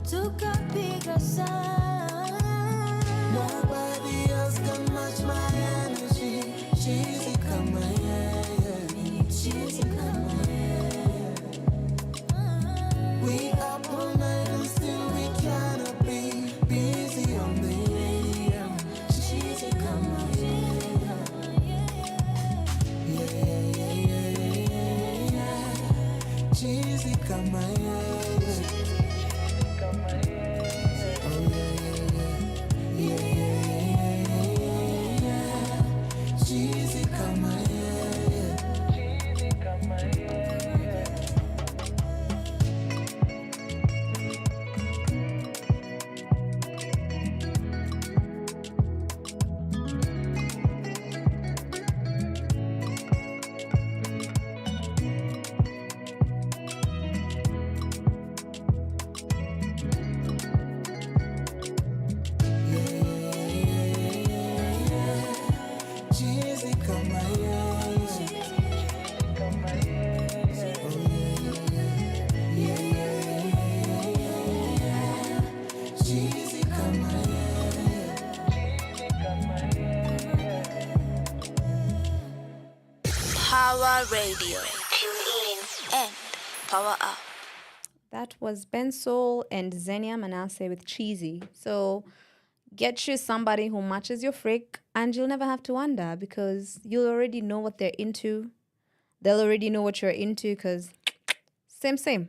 tuka piga sign. Nobody else can match my energy. Cheesy come my yeah. Cheesy come my we up all night and still we tryna be busy on the AM. Cheesy come my yeah. Cheesy come my oh yeah. Cheesy come my cheesy come my Power Radio. Tune in and power up. That was Ben Soul and Xenia Manasseh with Cheesy. So get you somebody who matches your freak and you'll never have to wonder because you'll already know what they're into. They'll already know what you're into because same.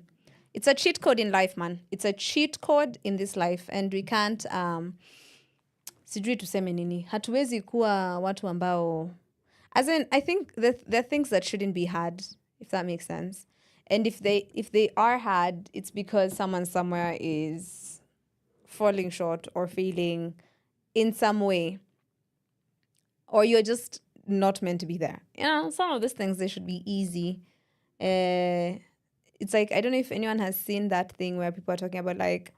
It's a cheat code in life, man. It's a cheat code in this life and we can't sijui tuseme nini. Hatuwezi kuwa watu ambao as in I think there are things that shouldn't be had, if that makes sense. And if they are had, it's because someone somewhere is falling short or failing in some way. Or you're just not meant to be there. You know, some of these things, they should be easy. It's like, I don't know if anyone has seen that thing where people are talking about like,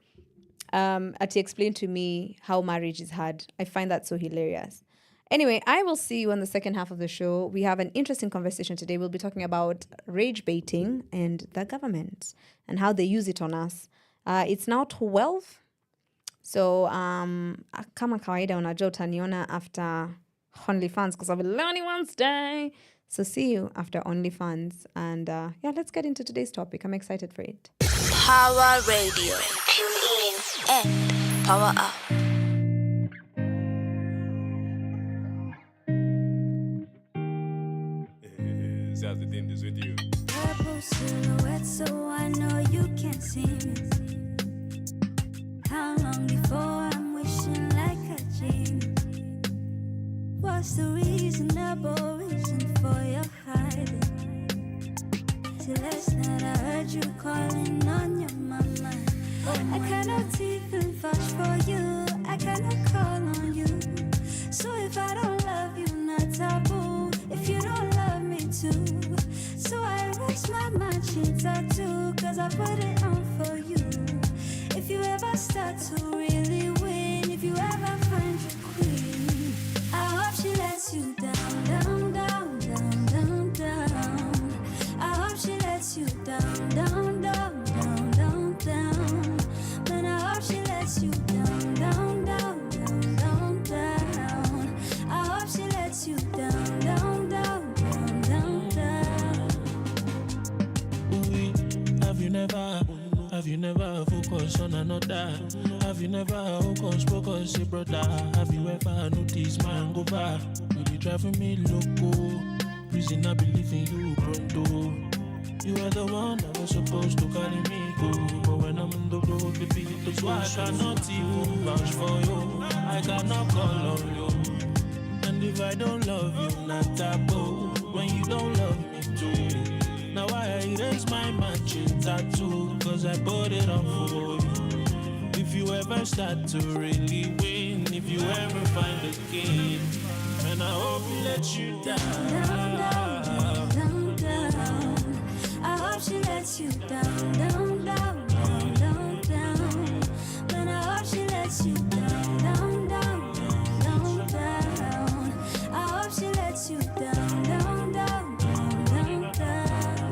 Ati explained to me how marriage is hard. I find that so hilarious. Anyway, I will see you on the second half of the show. We have an interesting conversation today. We'll be talking about rage baiting and the government and how they use it on us. It's now 12. So, kama kawaida unajua utaniona after OnlyFans because I'll be learning Wednesday. So see you after OnlyFans. And yeah, let's get into today's topic. I'm excited for it. Power Radio. Tune in and power up. With you. Purple silhouette, so I know you can't see me. How long before I'm wishing like a genie? What's the reasonable reason for your hiding? Till last night I heard you calling on your mama. I cannot even vouch for you. I cannot call on you. So if I don't love you, not taboo. If you don't love me too. So I erase my matching tattoo, cause I put it on for you. If you ever start to really win, if you ever find your queen, I hope she lets you down, down, down, down, down, down. I hope she lets you down, down, down, down, down, down. Man, I hope she lets you down, down, down, down, down, down. I hope she lets you down, down, down, down, down, down. Have you never focused on another? Have you never focused, say brother? Have you ever noticed my hangover? You be driving me loco. Reason I believe in you, pronto. You are the one that was supposed to carry me go. But when I'm on the road, baby, it looks so I cannot even vouch for you. I cannot call on you. And if I don't love you, not taboo. When you don't love me too. Now I erase my matching tattoo, cause I put it on for you. If you ever start to really win, if you ever find a game, and I hope he lets you down. Down, down, down, down. I hope she lets you down, down, down, down, down, down. Man, I hope she lets you down, down, down, down, down. I hope she lets you down, down, down, down, down.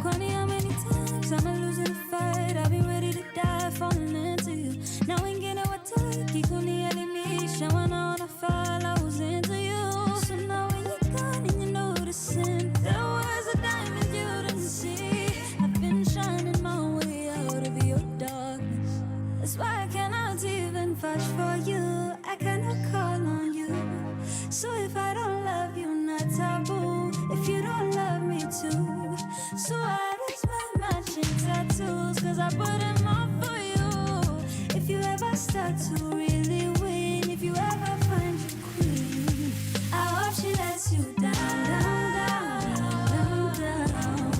Call me how many times I'm losing the fight. I've been ready to die, falling into you. Now ain't getting what time. Keep on the enemy, showing all the fire. I was into you. So now when you're gone and you're noticing, there was a diamond you didn't see. I've been shining my way out of your darkness. That's why I cannot even vouch for you. I cannot call on you. So if I don't love you, not taboo. If you don't love me too. So I erase my matching tattoos, cause I put them on for you. If you ever start to really win, if you ever find your queen, I hope she lets you down, down, down, down, down.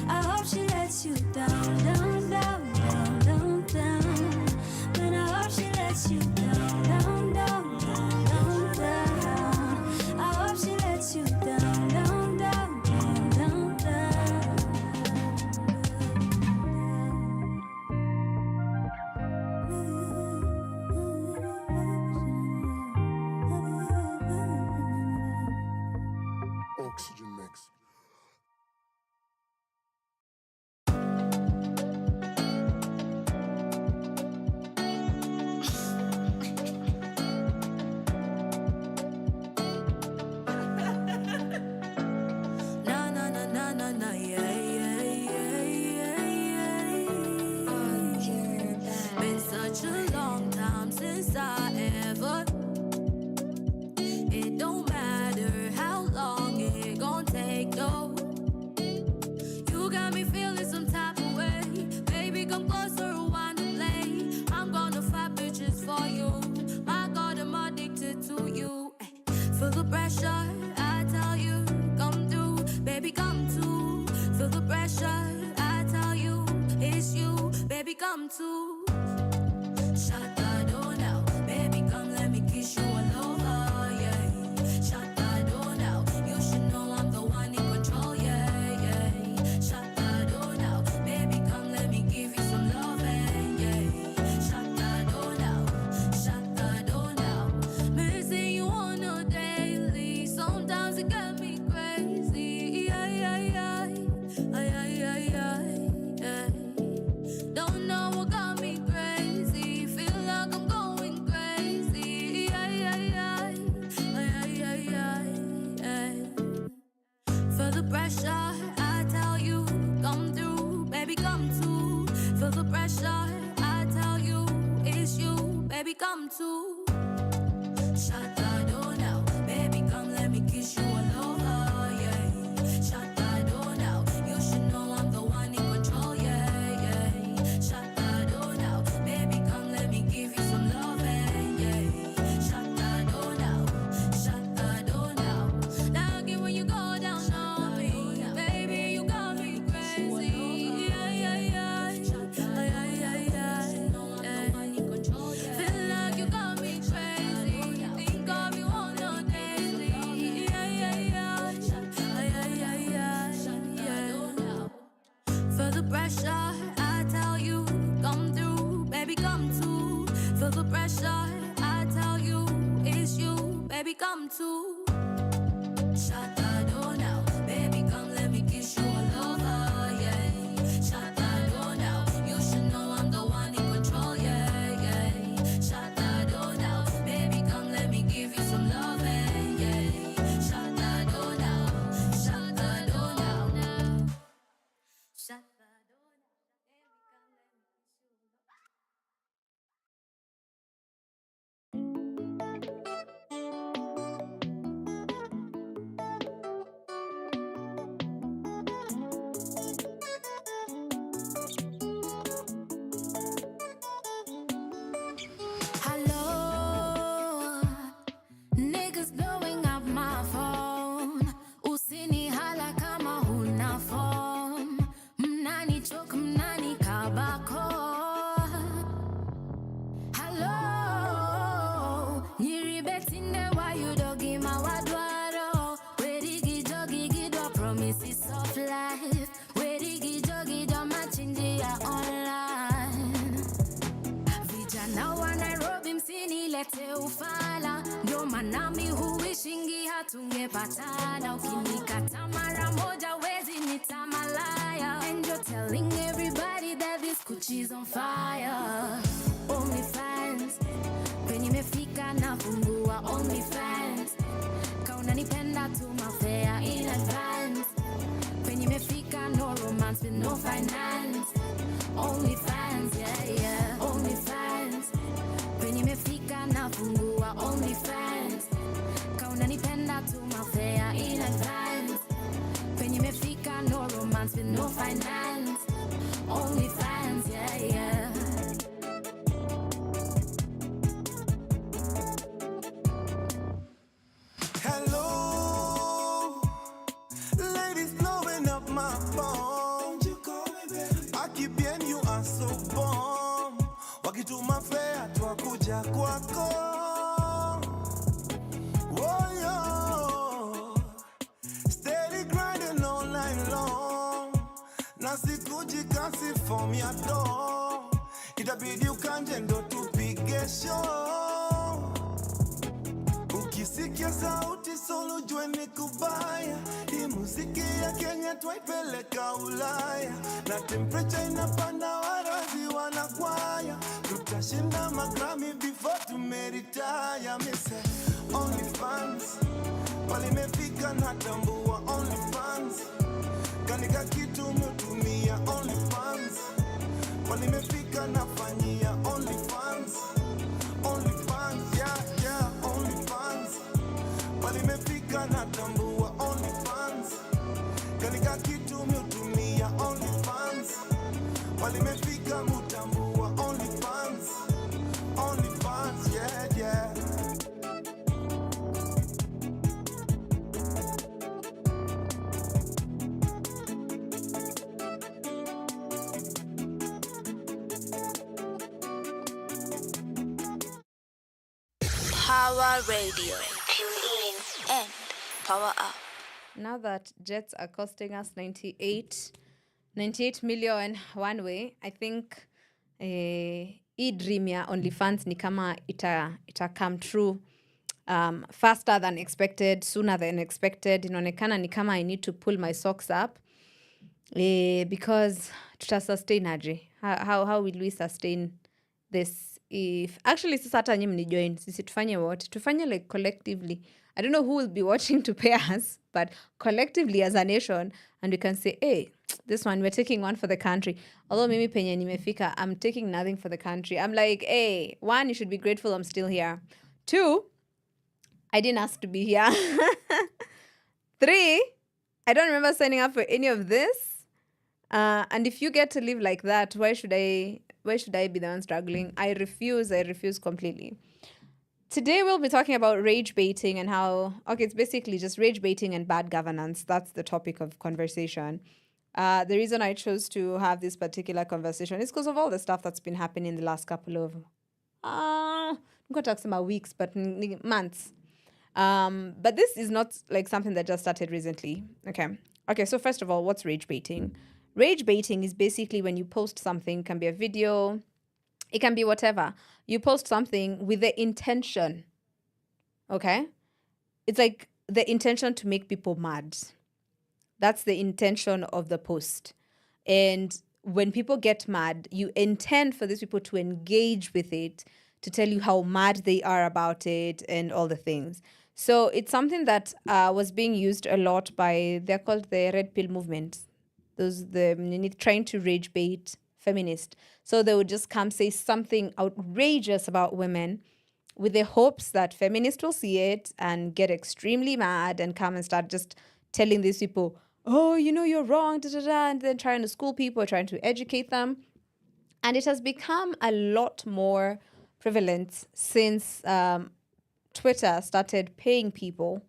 I hope she lets you down, down, down, down, down, down. Man, I hope she lets you down, down, down, down, down, down. I hope she lets you down, down, down, down, down, down. Feel the pressure, I tell you, come through, baby, come through. Feel the pressure, I tell you, it's you, baby, come through. Shut the door now, baby, come let me kiss you all over, yeah. Shut the door now, you should know I'm the one in control, yeah, yeah. Shut the door now, baby, come let me give you some loving, yeah. Shut the door now, shut the door now. Missing you on a daily, sometimes it got me crazy, yeah, yeah, yeah, yeah, yeah, yeah, yeah. Don't know what got me crazy. Feel like I'm going crazy. Yeah, yeah, yeah. Yeah, yeah, yeah, yeah. Feel the pressure, I tell you, come through, baby, come through. Feel the pressure, I tell you, it's you, baby, come through. Shut the door now, baby, come let me kiss you all over, yeah. Shut the door now, you should know I'm the one in control, yeah, yeah. Shut the door now, baby, come let me give you some loving, yeah. Shut the door now, shut the door now. Like it when you go down on me, baby, you got me crazy, yeah, yeah, yeah. Yeah, yeah, yeah, yeah. Feel like you got me crazy. Think of you on a daily. Yeah, yeah, yeah. Yeah, yeah, yeah, yeah. Feel the pressure, I tell you, come through, baby, come through. Feel the pressure, I tell you, it's you, baby, come through. Shut the door now, baby, come let me kiss you all over, yeah. Shut the door now, you should know I'm the one in control, yeah, yeah. Shut the door now, baby, come let me give you some loving, yeah. Shut the door now, shut the door now. Shut the door now, baby, come let me kiss you all over. Hello, niggas blowing up my phone. Usini hala kama huna phone. Mnani choke, mnani kabako. Hello, nyiribetinde wa yudogi mawadwaro. Werigi jogi gidwa promises of life. Werigi jogi do machindia online. Vijana wa Nairobi msinilete ufala, ndio manami huishingi hatungepatana. Ukinikata mara moja wezi nitamalaya. And you're telling everybody that this Gucci's on fire. Only fans, penye imefika na fungua only fans. Kauna nipenda tu mafea in advance. Penye imefika no romance with no finance. Only fans, yeah, yeah, only fans. Penye imefika na fungua only fans. Kauna nipenda tu mafea in advance. Penye imefika no romance with no finance. Only fans, yeah, yeah. Hello, ladies blowing up my phone. Akibien you are so bomb. Wakituma fea twakuja kwako. Oh yo, steady grinding all night long. Na sikuji kasi form ya door. Itabidi ukanje ndo tupige show. Ukisikia sauti solo jue ni kubaya. Hii muziki ya Kenya twaipeleka Ulaya. Na temperature inapanda warazi wanakwaya. Tutashinda magrami before tumeretire. Mise only fans, walimefika na tambua only fans. Kanika kitu mutumia only fans. Walimefika nafanyia only fans. Only fans, yeah, yeah, only fans. Walimefika na tambua only fans. Kanika kitu mutumia only fans. Walimefika mutambua only fans. Only fans, yeah, yeah. Power Radio. Tune in and power up. Now that jets are costing us 98 million one way, I think hii dream ya OnlyFans ni kama ita come true faster than expected, sooner than expected. Inaonekana ni kama I need to pull my socks up because tutasustain aje. How will we sustain this if actually sisi hata nyinyi mnijoin, sisi tufanye wote, tufanye like collectively. I don't know who will be watching to pay us, but collectively as a nation, and we can say, hey, this one, we're taking one for the country. Although mimi penye nimefika, I'm taking nothing for the country. I'm like, hey, one, you should be grateful I'm still here. Two, I didn't ask to be here. Three, I don't remember signing up for any of this. And if you get to live like that, why should I be the one struggling? I refuse completely. Today we'll be talking about rage baiting and how, it's basically just rage baiting and bad governance. That's the topic of conversation. The reason I chose to have this particular conversation is because of all the stuff that's been happening in the last couple of, I'm going to talk about weeks, but months. But this is not like something that just started recently. Okay, so first of all, what's rage baiting? Rage baiting is basically when you post something, it can be a video, it can be whatever. You post something with the intention, okay? It's like the intention to make people mad. That's the intention of the post. And when people get mad, you intend for these people to engage with it, to tell you how mad they are about it and all the things. So it's something that was being used a lot by, they're called the Red Pill movement. Trying to rage bait feminist. So they would just come say something outrageous about women with the hopes that feminists will see it and get extremely mad and come and start just telling these people, oh, you're wrong, and then trying to school people, trying to educate them. And it has become a lot more prevalent since Twitter started paying people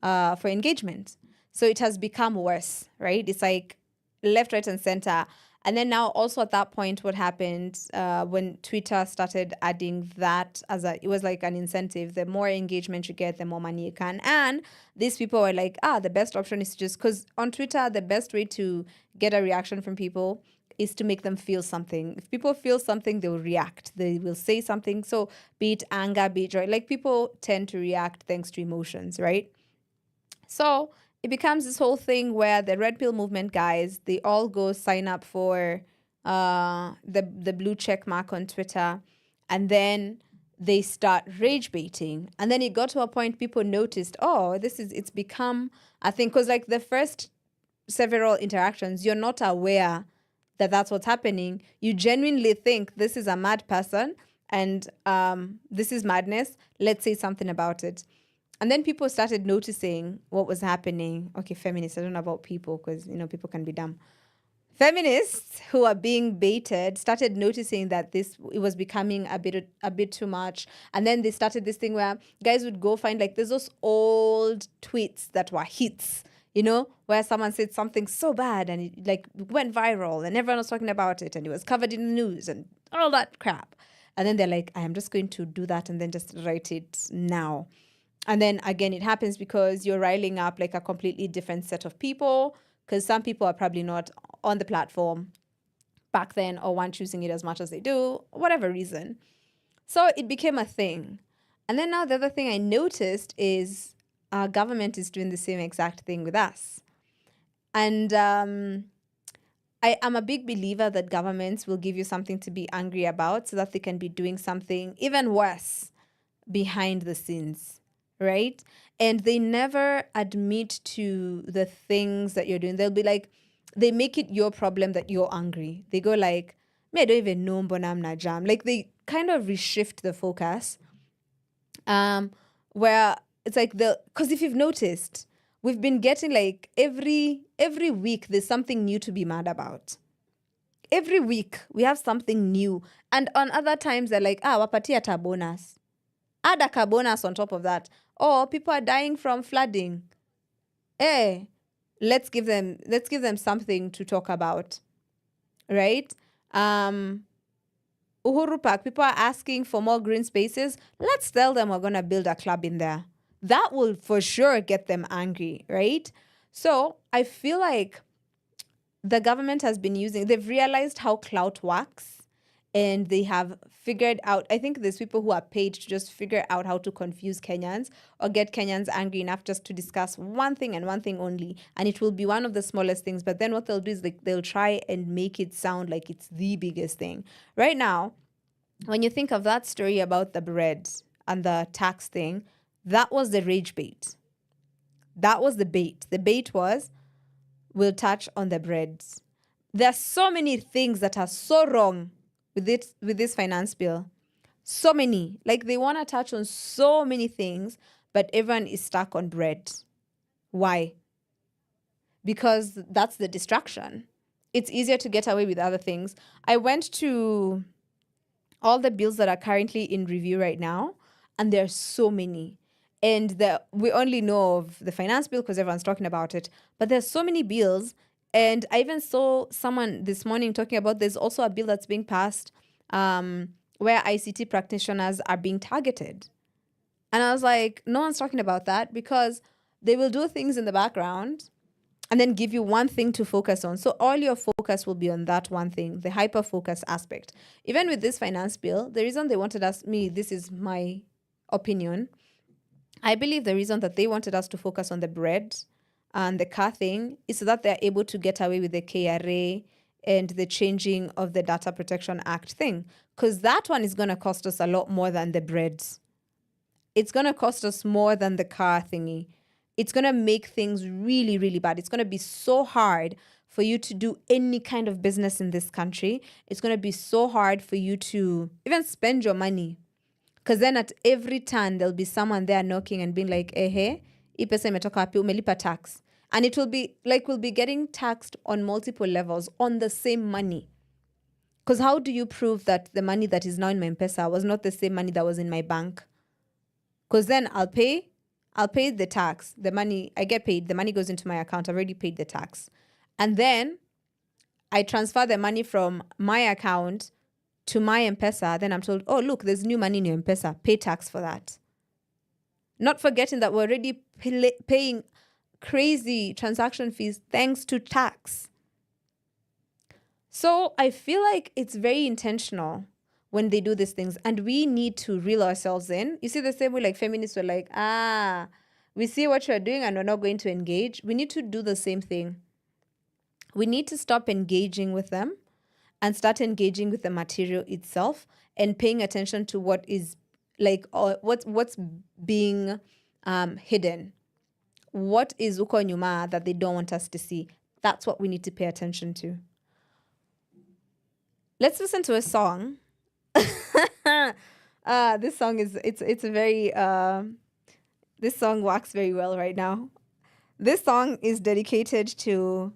for engagement. So it has become worse, right? It's like left, right, and center. And then now also at that point, what happened when Twitter started adding that it was like an incentive. The more engagement you get, the more money you can. And these people were like, the best option is just, because on Twitter, the best way to get a reaction from people is to make them feel something. If people feel something, they will react. They will say something. So be it anger, be it joy. Like people tend to react thanks to emotions, right? So it becomes this whole thing where the Red Pill movement guys, they all go sign up for the blue check mark on Twitter, and then they start rage baiting. And then it got to a point people noticed, it's become a thing. Because like the first several interactions, you're not aware that that's what's happening. You genuinely think this is a mad person and this is madness. Let's say something about it. And then people started noticing what was happening. Okay, feminists, I don't know about people because, people can be dumb. Feminists who are being baited started noticing that it was becoming a bit too much. And then they started this thing where guys would go find, like, there's those old tweets that were hits, where someone said something so bad and it, like, went viral and everyone was talking about it and it was covered in the news and all that crap. And then they're like, I am just going to do that and then just write it now. And then again, it happens because you're riling up like a completely different set of people, because some people are probably not on the platform back then or weren't choosing it as much as they do, whatever reason. So it became a thing. And then now the other thing I noticed is our government is doing the same exact thing with us. And I am a big believer that governments will give you something to be angry about so that they can be doing something even worse behind the scenes. Right? And they never admit to the things that you're doing. They'll be like, they make it your problem that you're angry. They go like, I don't even know mbona amna jam. Like they kind of reshift the focus. Where it's like because if you've noticed, we've been getting like every week there's something new to be mad about. Every week we have something new. And on other times they're like, wapatia ta bonus. Add a bonus on top of that. Or people are dying from flooding. Let's give them something to talk about. Right? Uhuru Park, people are asking for more green spaces. Let's tell them we're going to build a club in there. That will for sure get them angry, right? So I feel like the government has been they've realized how clout works, and they have figured out, I think there's people who are paid to just figure out how to confuse Kenyans or get Kenyans angry enough just to discuss one thing and one thing only. And it will be one of the smallest things. But then what they'll do is they'll try and make it sound like it's the biggest thing. Right now, when you think of that story about the bread and the tax thing, that was the rage bait. That was the bait. The bait was, we'll touch on the breads. There are so many things that are so wrong with this finance bill. So many. Like, they want to touch on so many things, but everyone is stuck on bread. Why? Because that's the distraction. It's easier to get away with other things. I went to all the bills that are currently in review right now, and there are so many. And we only know of the finance bill because everyone's talking about it. But there's so many bills. And I even saw someone this morning talking about there's also a bill that's being passed where ICT practitioners are being targeted. And I was like, no one's talking about that, because they will do things in the background and then give you one thing to focus on. So all your focus will be on that one thing, the hyper-focus aspect. Even with this finance bill, the reason they wanted this is my opinion, I believe the reason that they wanted us to focus on the bread and the car thing is so that they're able to get away with the KRA and the changing of the Data Protection Act thing. Because that one is going to cost us a lot more than the bread. It's going to cost us more than the car thingy. It's going to make things really, really bad. It's going to be so hard for you to do any kind of business in this country. It's going to be so hard for you to even spend your money. Because then at every turn, there'll be someone there knocking and being like, hii pesa imetoka wapi, umelipa tax. And it will be like we'll be getting taxed on multiple levels on the same money. Because how do you prove that the money that is now in my M-Pesa was not the same money that was in my bank? Because then I'll pay the tax. The money, I get paid. The money goes into my account. I've already paid the tax. And then I transfer the money from my account to my M-Pesa. Then I'm told, oh, look, there's new money in your M-Pesa. Pay tax for that. Not forgetting that we're already paying crazy transaction fees thanks to tax. So I feel like it's very intentional when they do these things, and we need to reel ourselves in. You see, the same way like feminists were like, we see what you're doing and we're not going to engage. We need to do the same thing. We need to stop engaging with them and start engaging with the material itself and paying attention to what is like what's being hidden. What is uko nyuma that they don't want us to see? That's what we need to pay attention to. Let's listen to a song. This song it's a very this song works very well right now. This song is dedicated to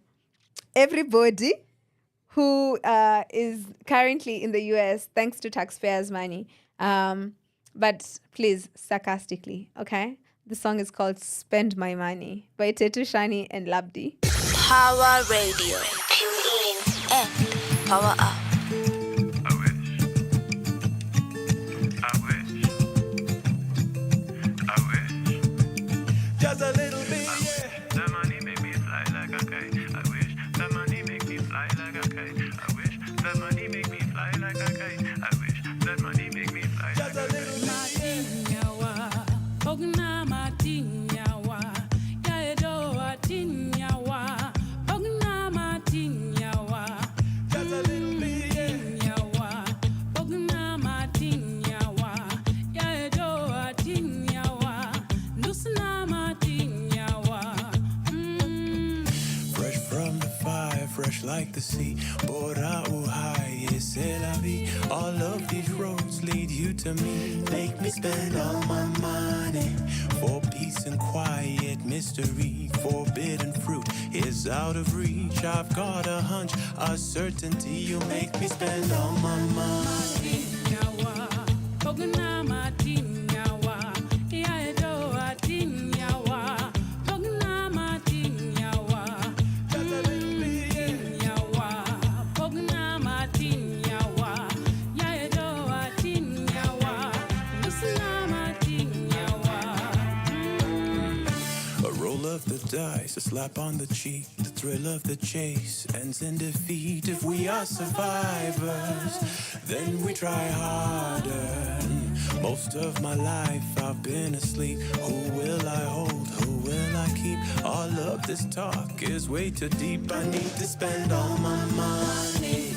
everybody who is currently in the US thanks to taxpayers' money. But please, sarcastically, okay? The song is called Spend My Money by Tetu Shani and Labdi. Power Radio. Tune in and power up. Just a little bit, yeah. The money make me fly like a kite. I wish the money make me fly like a kite. I wish the money make me fly like a kite. I wish that money make me fly like a kite. Like the sea, Bora Uhai, c'est la vie. All of these roads lead you to me. Make me spend all my money for peace and quiet mystery. Forbidden fruit is out of reach. I've got a hunch, a certainty. You make me spend all my money. ice, a slap on the cheek. The thrill of the chase ends in defeat. If we are survivors, then we try harder. Most of my life I've been asleep. Who will I hold? Who will I keep? All of this talk is way too deep. I need to spend all my money.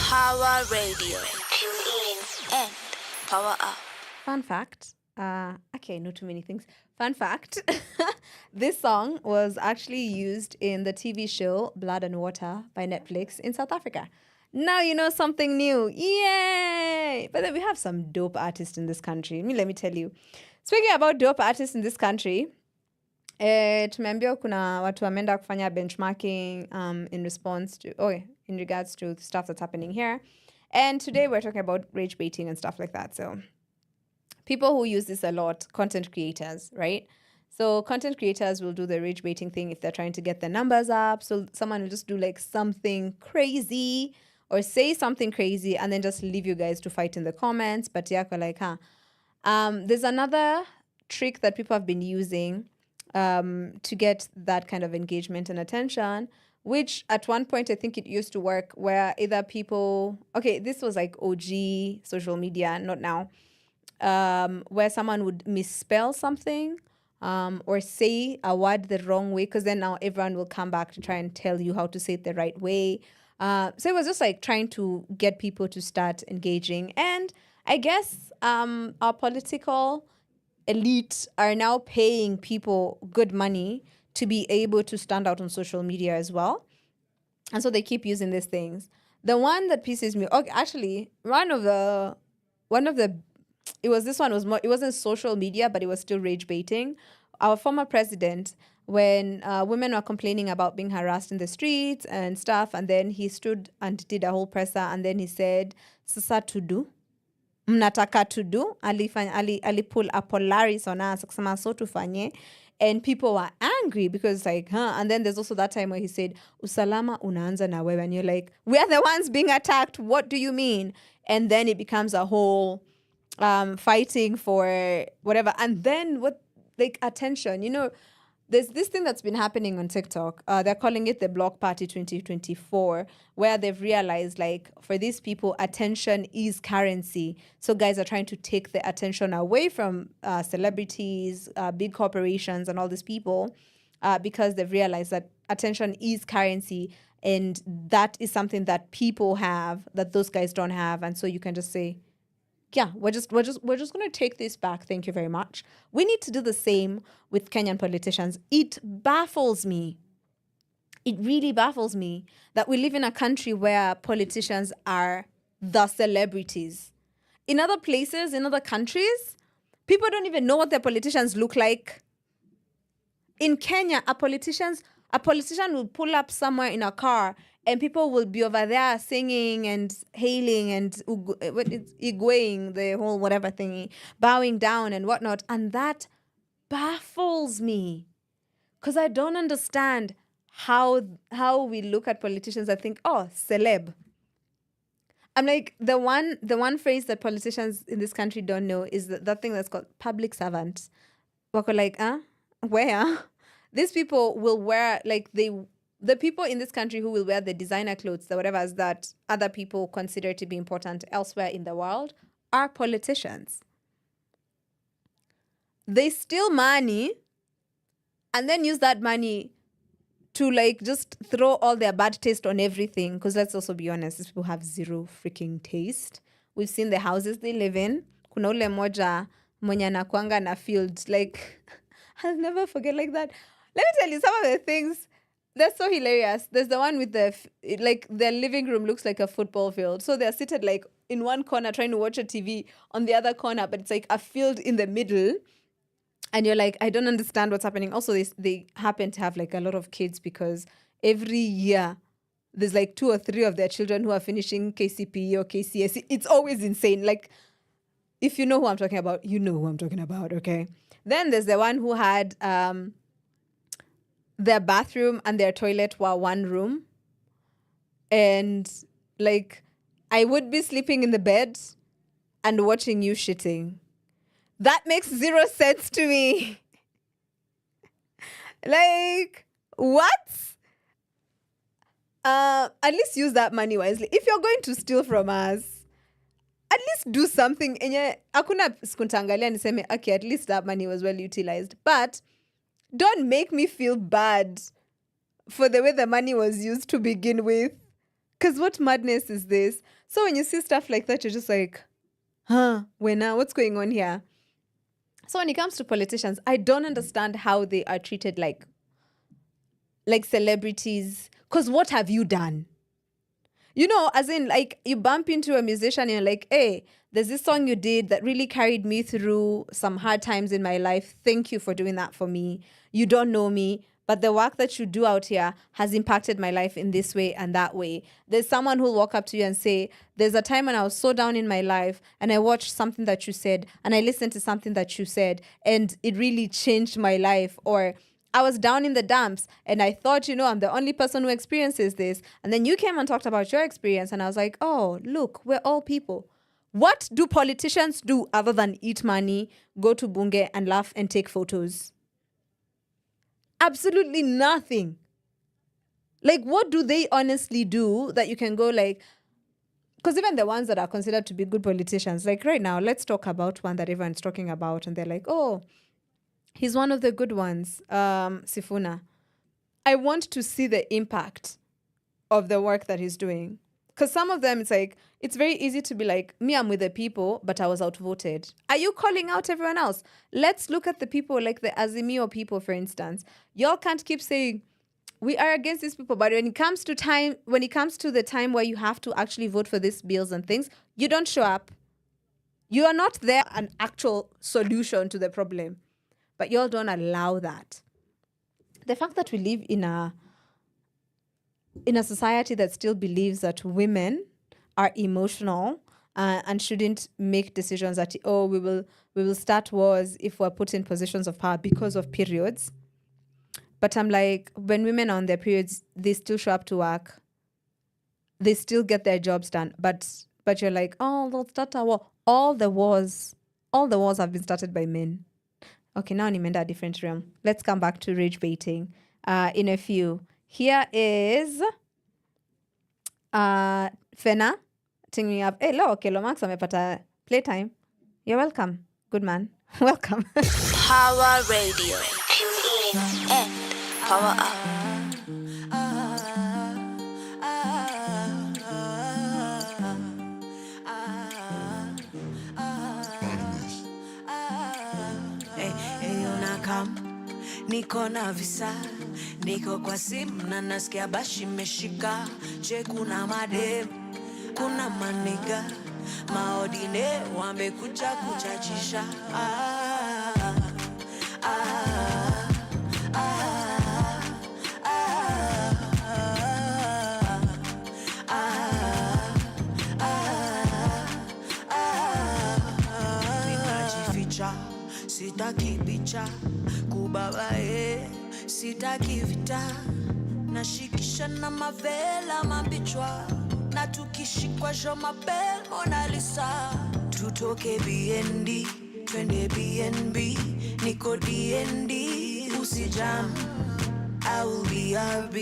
Power Radio. Tune in and power up. Fun fact. Okay, not too many things. Fun fact. This song was actually used in the TV show Blood and Water by Netflix in South Africa. Now you know something new. Yay! But then we have some dope artists in this country. Let me tell you. Speaking about dope artists in this country, tumeambiwa kuna watu wameenda kufanya benchmarking in regards to stuff that's happening here. And today we're talking about rage baiting and stuff like that. So people who use this a lot, content creators, right? So content creators will do the rage baiting thing if they're trying to get their numbers up. So someone will just do like something crazy or say something crazy and then just leave you guys to fight in the comments. But yako like, there's another trick that people have been using to get that kind of engagement and attention, which at one point I think it used to work where either people, this was like OG social media, not now, where someone would misspell something or say a word the wrong way, because then now everyone will come back to try and tell you how to say it the right way. So it was just like trying to get people to start engaging. And I guess our political elite are now paying people good money to be able to stand out on social media as well. And so they keep using these things. The one that pisses me, actually, it wasn't social media, but it was still rage baiting. Our former president, when women were complaining about being harassed in the streets and stuff, and then he stood and did a whole presser, and then he said, "Sasa to do." Mnataka to do, pull a Polaris on us, kusema so tufanye, and people were angry because like, and then there's also that time where he said, usalama unaanza na wewe, and you're like, we are the ones being attacked, what do you mean? And then it becomes a whole fighting for whatever, and then what, like, attention, there's this thing that's been happening on TikTok. They're calling it the Block Party 2024, where they've realized, like, for these people, attention is currency. So guys are trying to take the attention away from celebrities, big corporations, and all these people, because they've realized that attention is currency, and that is something that people have that those guys don't have. And so you can just say, yeah, we're just going to take this back. Thank you very much. We need to do the same with Kenyan politicians. It baffles me. It really baffles me that we live in a country where politicians are the celebrities. In other places, in other countries, people don't even know what their politicians look like. In Kenya, a politician will pull up somewhere in a car and people will be over there singing and hailing and igweing, the whole whatever thingy, bowing down and whatnot. And that baffles me because I don't understand how we look at politicians and think, oh, celeb. I'm like, the one phrase that politicians in this country don't know is that thing that's called public servant. Wako like, where? These people will wear, like, the people in this country who will wear the designer clothes, the whatevers that other people consider to be important elsewhere in the world, are politicians. they steal money and then use that money to like just throw all their bad taste on everything. Because let's also be honest, these people have zero freaking taste. We've seen the houses they live in. Kuna ule moja mwenye anakuanga na field. Like, I'll never forget like that. Let me tell you some of the things. They're so hilarious. There's the one with like their living room looks like a football field. So they're seated like in one corner trying to watch a TV on the other corner, but it's like a field in the middle. And you're like, I don't understand what's happening. Also, they happen to have like a lot of kids because every year there's like 2 or 3 of their children who are finishing KCPE or KCSE. It's always insane. Like, if you know who I'm talking about, you know who I'm talking about, okay? Then there's the one who had their bathroom and their toilet were one room. And like, I would be sleeping in the bed and watching you shitting. That makes 0 sense to me. Like, what? At least use that money wisely. If you're going to steal from us, at least do something. Hakuna sikuntangalia niseme, okay, at least that money was well utilized. But don't make me feel bad for the way the money was used to begin with. Because what madness is this? So when you see stuff like that, you're just like, what's going on here? So when it comes to politicians, I don't understand how they are treated like celebrities. Because what have you done? You know, as in, like, you bump into a musician and you're like, hey, there's this song you did that really carried me through some hard times in my life. Thank you for doing that for me. You don't know me, but the work that you do out here has impacted my life in this way and that way. There's someone who'll walk up to you and say, there's a time when I was so down in my life and I watched something that you said and I listened to something that you said and it really changed my life. Or I was down in the dumps and I thought, I'm the only person who experiences this. And then you came and talked about your experience and I was like, oh, look, we're all people. What do politicians do other than eat money, go to bunge and laugh and take photos? Absolutely nothing. Like, what do they honestly do that you can go like, because even the ones that are considered to be good politicians, like right now, let's talk about one that everyone's talking about and they're like, oh, he's one of the good ones, Sifuna. I want to see the impact of the work that he's doing. Because some of them, it's like, it's very easy to be like, me, I'm with the people, but I was outvoted. Are you calling out everyone else? Let's look at the people like the Azimio people, for instance. Y'all can't keep saying, we are against these people. But when it comes to the time where you have to actually vote for these bills and things, you don't show up. You are not there an actual solution to the problem. But y'all don't allow that. The fact that we live in a society that still believes that women are emotional and shouldn't make decisions that, we will start wars if we're put in positions of power because of periods. But I'm like, when women are on their periods, they still show up to work. They still get their jobs done. But you're like, oh, they'll start a war. All the wars have been started by men. Okay, now I'm in a different realm. Let's come back to rage baiting in a few. Here is Fena tinging up. Hey, okay, Lomax amepata playtime. You're welcome. Good man. Welcome. Power Radio. Tune in and power up. Niko na visa, niko kwa simu na nasikia bashi meshika. Je, kuna madem, kuna maniga, maodine wamekuja kuchachisha. Ninajificha, sitaki picha. Kubabae, sitaki vita. Nashikisha na mavela mabichwa. Na tukishikwa jo mapel Mona Lisa. Tutoke BND, twende BNB. Niko DND, usijam. I will be RB.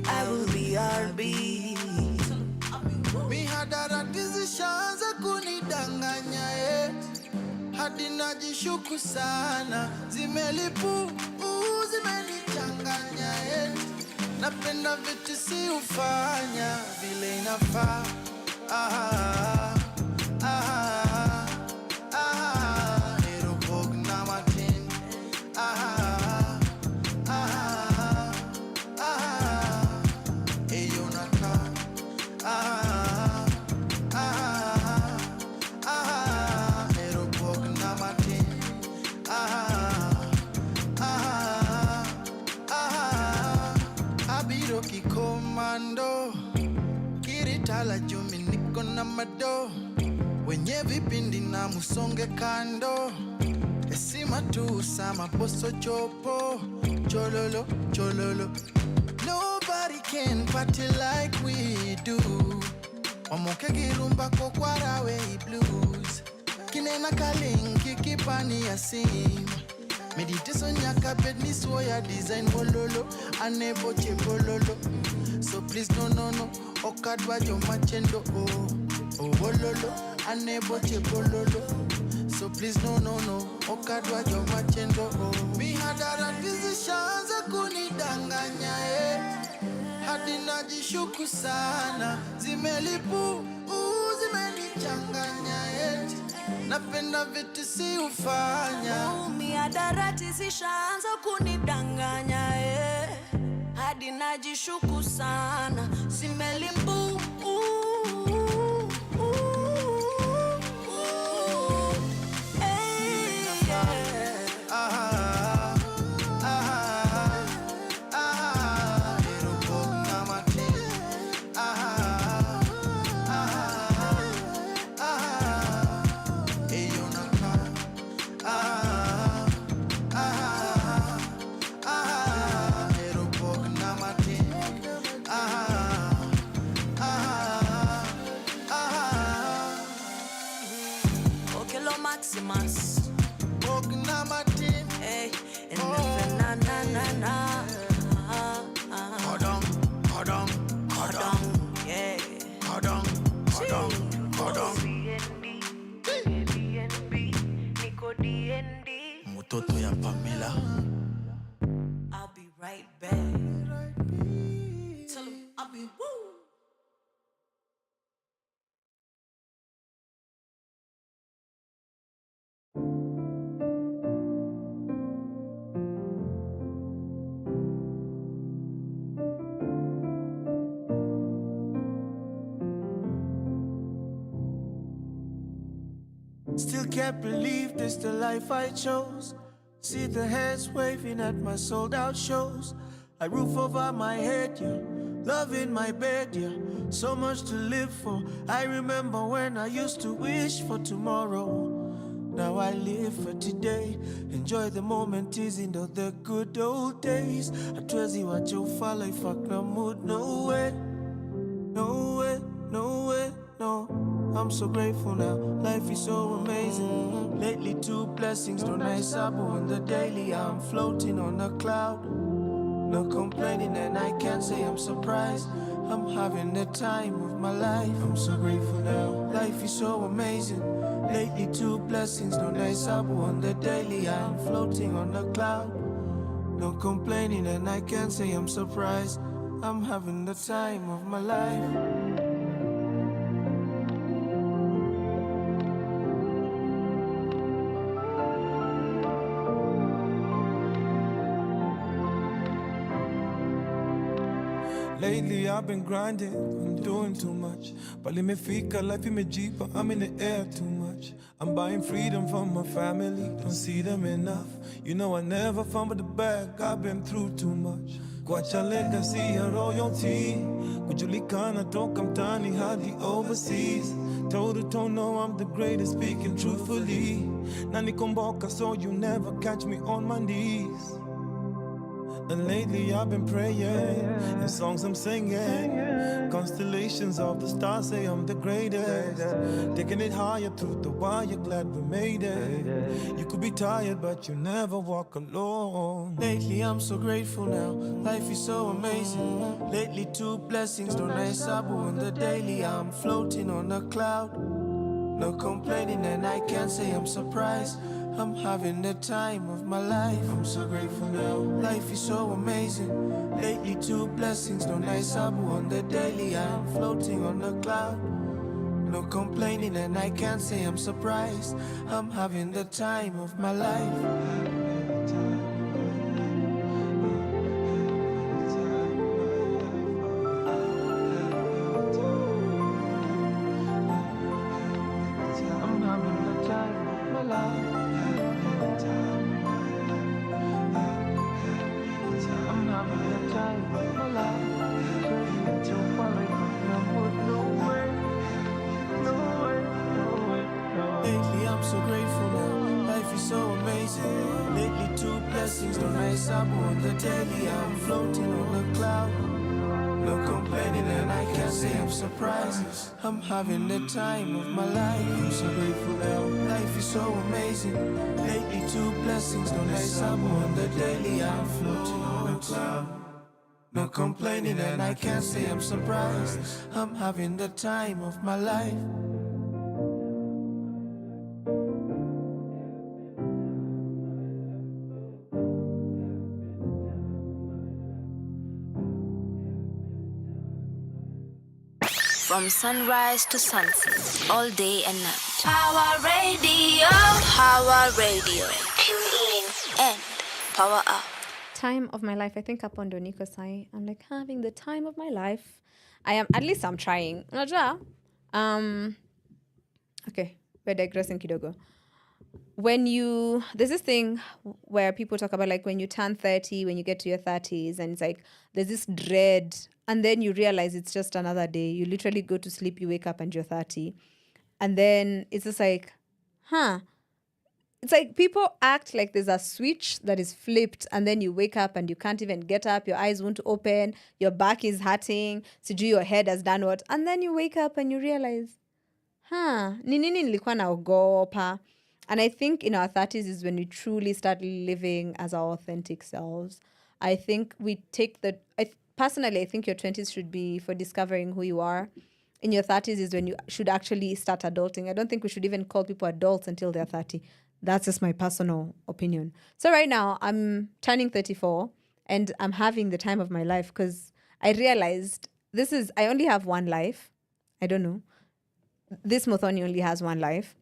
I will be RB. Mihadarati zishaanza kunidanganya hadi najishuku sana. Zimelipu, zimenichanganya napenda vitu si ufanya vile inafaa. Komando kiritala jumi niko na mado wenye vipindi na musonge kando esima tu sama boso chopo chololo chololo. Nobody can party like we do. Omoke girumba ko kwarawe blues kinena kalingi kipani ya sim. Meditation yaka bed ni soya design bololo anebo che bololo. So please no okadwa jo machendo bololo anebo che bololo. So please no okadwa jo machendo mi hadara decisions kunidanganya hadi najishuku sana. Zimelipu zimenichanganya napenda vitu si ufanya. Miadarati zishaanza kunidanganya hadi najishuku sana. Zimelimbu Maximus Martin, hey, and na Hodong, yeah, Hodong. Nico DND, Mutoto ya Pamela. I'll be right back. Tell him I'll be woo. Still can't believe this the life I chose. See the hands waving at my sold out shows. A roof over my head, yeah. Love in my bed, yeah. So much to live for. I remember when I used to wish for tomorrow. Now I live for today. Enjoy the moment, isn't all the good old days. Atwezi wacho follow if I no mood, no way. No way, no way, no. I'm so grateful now, life is so amazing. Lately 2 blessings, no nice apple on the daily. I'm floating on a cloud, no complaining and I can't say I'm surprised. I'm having the time of my life, I'm so grateful now. Life is so amazing. Lately 2 blessings, no nice apple on the daily. I'm floating on a cloud, no complaining and I can't say I'm surprised. I'm having the time of my life. Lately I've been grinding, I'm doing too much. But let me fika, life imejipa, I'm in the air too much. I'm buying freedom from my family, don't see them enough. You know I never fumbled the bag, I've been through too much. Kwacha legacy and royalty, kujulikana toka mtani hadi overseas. Toe to toe, know I'm the greatest, speaking truthfully. Nani komboka, so you never catch me on my knees. And lately I've been praying, and songs I'm singing. Constellations of the stars say I'm the greatest. Taking it higher through the wire, glad we made it. You could be tired, but you never walk alone. Lately I'm so grateful now, life is so amazing. Lately 2 blessings, no nice abu on the daily. I'm floating on a cloud, no complaining and I can't say I'm surprised. I'm having the time of my life. I'm so grateful now. Life is so amazing. Lately, two blessings, no nice abu on the daily. I'm floating on the cloud. No complaining, and I can't say I'm surprised. I'm having the time of my life. Lately I'm so grateful now. Life is so amazing. Lately two blessings, no nice apple on the daily. I'm floating on the cloud. No complaining, and I can't say I'm surprised. I'm having the time of my life. I'm so grateful now. Life is so amazing. Lately two blessings, no nice apple on the daily. I'm floating on the cloud. No complaining, and I can't say I'm surprised. I'm having the time of my life. From sunrise to sunset, all day and night. Power Radio. Power Radio. Tune in and power up. Time of my life. I think up on Doniko Sai. I'm like having the time of my life. At least I'm trying. Unajua? Okay, we're digressing kidogo. There's this thing where people talk about like when you turn 30, when you get to your 30s, and it's like there's this dread, and then you realize it's just another day. You literally go to sleep, you wake up, and you're 30. And then it's just like, it's like people act like there's a switch that is flipped, and then you wake up and you can't even get up, your eyes won't open, your back is hurting, your head has done what, and then you wake up and you realize, ni nini nilikuwa naogopa. And I think in our 30s is when we truly start living as our authentic selves. I think we take personally, I think your 20s should be for discovering who you are. In your 30s is when you should actually start adulting. I don't think we should even call people adults until they're 30. That's just my personal opinion. So right now, I'm turning 34 and I'm having the time of my life because I realized I only have one life. I don't know. This Muthoni only has one life.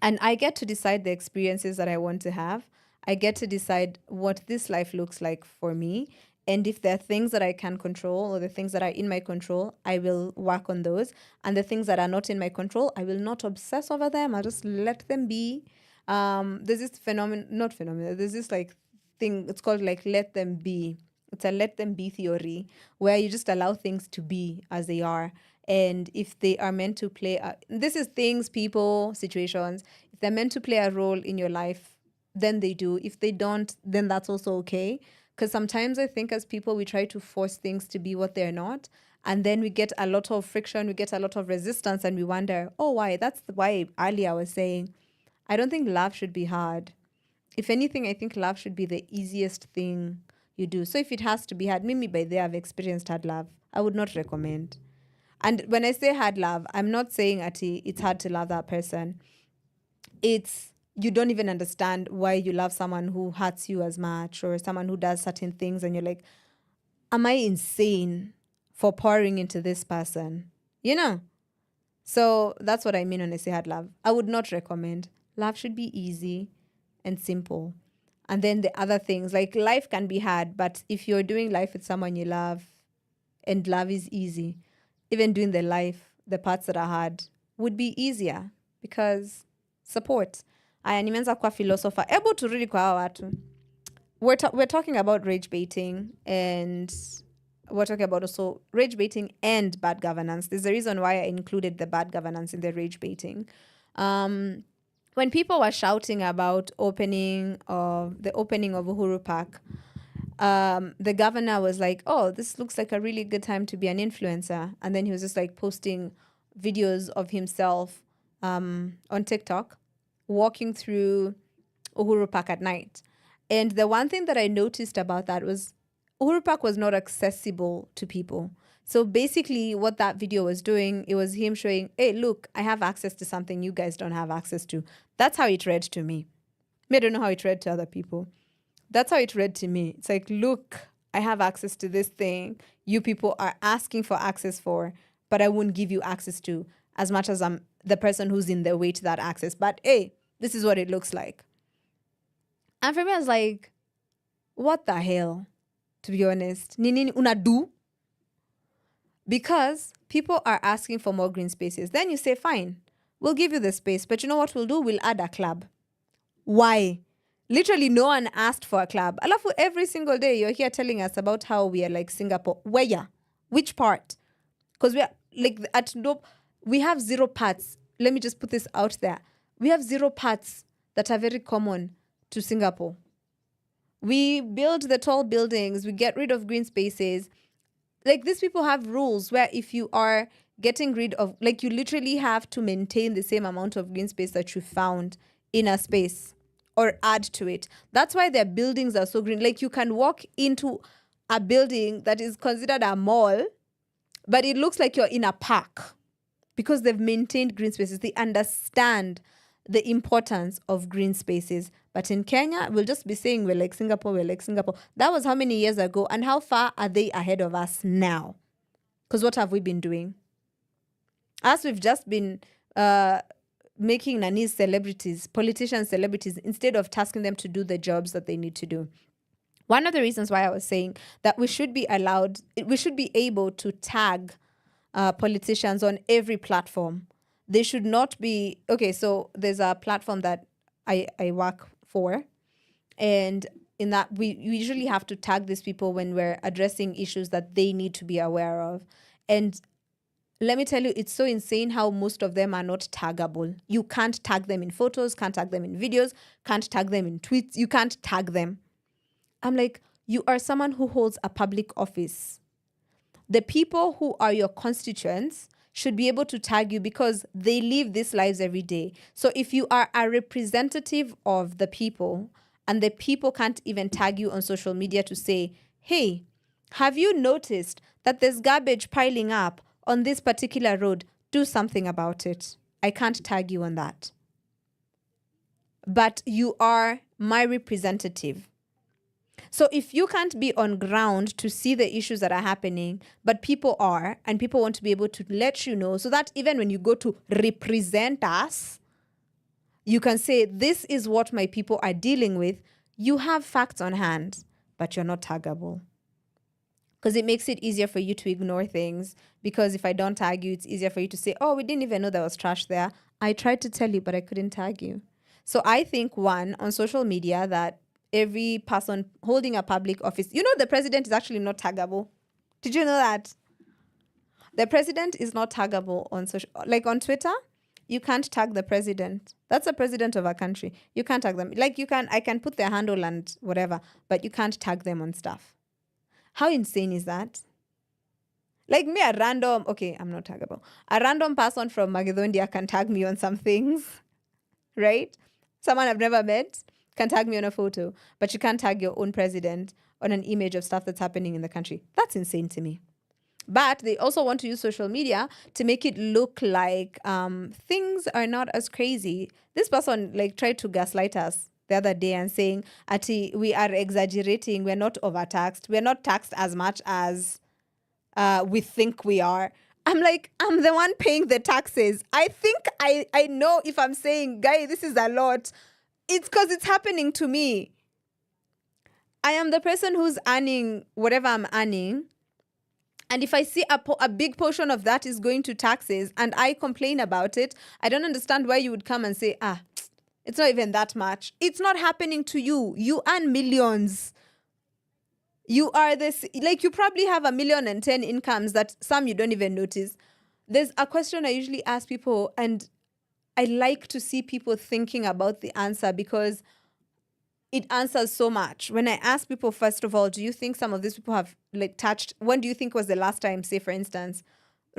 And I get to decide the experiences that I want to have. I get to decide what this life looks like for me. And if there are things that I can control or the things that are in my control, I will work on those. And the things that are not in my control, I will not obsess over them. I'll just let them be. There's this there's this like thing, it's called like let them be. It's a let them be theory where you just allow things to be as they are. And if they are meant to play, this is things, people, situations. If they're meant to play a role in your life, then they do. If they don't, then that's also okay. Because sometimes I think as people, we try to force things to be what they're not. And then we get a lot of friction, we get a lot of resistance, and we wonder, oh, why? That's why earlier I was saying, I don't think love should be hard. If anything, I think love should be the easiest thing you do. So if it has to be hard, maybe by there I've experienced hard love. I would not recommend. And when I say hard love, I'm not saying it's hard to love that person. It's you don't even understand why you love someone who hurts you as much or someone who does certain things and you're like, am I insane for pouring into this person? You know? So that's what I mean when I say hard love. I would not recommend. Love should be easy and simple. And then the other things, like life can be hard, but if you're doing life with someone you love and love is easy, even doing the parts that are hard would be easier because support. Aya, nimeanza kuwa philosopher. Able to really kwa hawa watu. We're talking about rage baiting and we're talking about also rage baiting and bad governance. There's a reason why I included the bad governance in the rage baiting. When people were shouting about the opening of Uhuru Park, the governor was like, oh, this looks like a really good time to be an influencer. And then he was just like posting videos of himself on TikTok walking through Uhuru Park at night. And the one thing that I noticed about that was Uhuru Park was not accessible to people. So basically what that video was doing, it was him showing, hey, look, I have access to something you guys don't have access to. That's how it read to me. Me, I don't know how it read to other people. That's how it read to me. It's like, look, I have access to this thing you people are asking for access for, but I won't give you access to as much as I'm the person who's in the way to that access. But hey, this is what it looks like. And for me, I was like, what the hell? To be honest, nini una do? Because people are asking for more green spaces. Then you say, fine, we'll give you the space. But you know what we'll do? We'll add a club. Why? Literally, no one asked for a club. Alafu, every single day, you're here telling us about how we are like Singapore. Where? Which part? Because we are like at Dope, we have 0 parts. Let me just put this out there. We have 0 parts that are very common to Singapore. We build the tall buildings. We get rid of green spaces. Like, these people have rules where if you are getting rid of, like, you literally have to maintain the same amount of green space that you found in a space or add to it. That's why their buildings are so green. Like, you can walk into a building that is considered a mall, but it looks like you're in a park because they've maintained green spaces. They understand the importance of green spaces. But in Kenya, we'll just be saying we're like Singapore, we're like Singapore. That was how many years ago? And how far are they ahead of us now? Because what have we been doing? Us, we've just been making Nanis celebrities, politicians celebrities, instead of tasking them to do the jobs that they need to do. One of the reasons why I was saying that we should be able to tag politicians on every platform. They should not be, okay, so there's a platform that I work for, and in that we usually have to tag these people when we're addressing issues that they need to be aware of. And let me tell you, it's so insane how most of them are not taggable. You can't tag them in photos, can't tag them in videos, can't tag them in tweets. You can't tag them. I'm like, you are someone who holds a public office. The people who are your constituents should be able to tag you because they live these lives every day. So if you are a representative of the people and the people can't even tag you on social media to say, hey, have you noticed that there's garbage piling up on this particular road? Do something about it. I can't tag you on that. But you are my representative. So if you can't be on ground to see the issues that are happening, but people are, and people want to be able to let you know, so that even when you go to represent us, you can say, this is what my people are dealing with. You have facts on hand, but you're not taggable. Because it makes it easier for you to ignore things. Because if I don't tag you, it's easier for you to say, oh, we didn't even know there was trash there. I tried to tell you, but I couldn't tag you. So I think, one, on social media, that every person holding a public office, the president is actually not taggable. Did you know that? The president is not taggable on social, like on Twitter. You can't tag the president. That's the president of a country. You can't tag them. Like I can put their handle and whatever, but you can't tag them on stuff. How insane is that? Like me, I'm not taggable. A random person from Macedonia can tag me on some things, right? Someone I've never met can tag me on a photo, but you can't tag your own president on an image of stuff that's happening in the country. That's insane to me. But they also want to use social media to make it look like things are not as crazy. This person tried to gaslight us the other day and saying, Ati, we are exaggerating. We're not overtaxed. We're not taxed as much as we think we are. I'm like, I'm the one paying the taxes. I think I know if I'm saying, guy, this is a lot. It's because it's happening to me. I am the person who's earning whatever I'm earning. And if I see a big portion of that is going to taxes and I complain about it, I don't understand why you would come and say, it's not even that much. It's not happening to you. You earn millions. You are this, you probably have 1,010,000 incomes that some you don't even notice. There's a question I usually ask people, and I like to see people thinking about the answer because it answers so much. When I ask people, first of all, do you think some of these people have touched, when do you think was the last time, say for instance,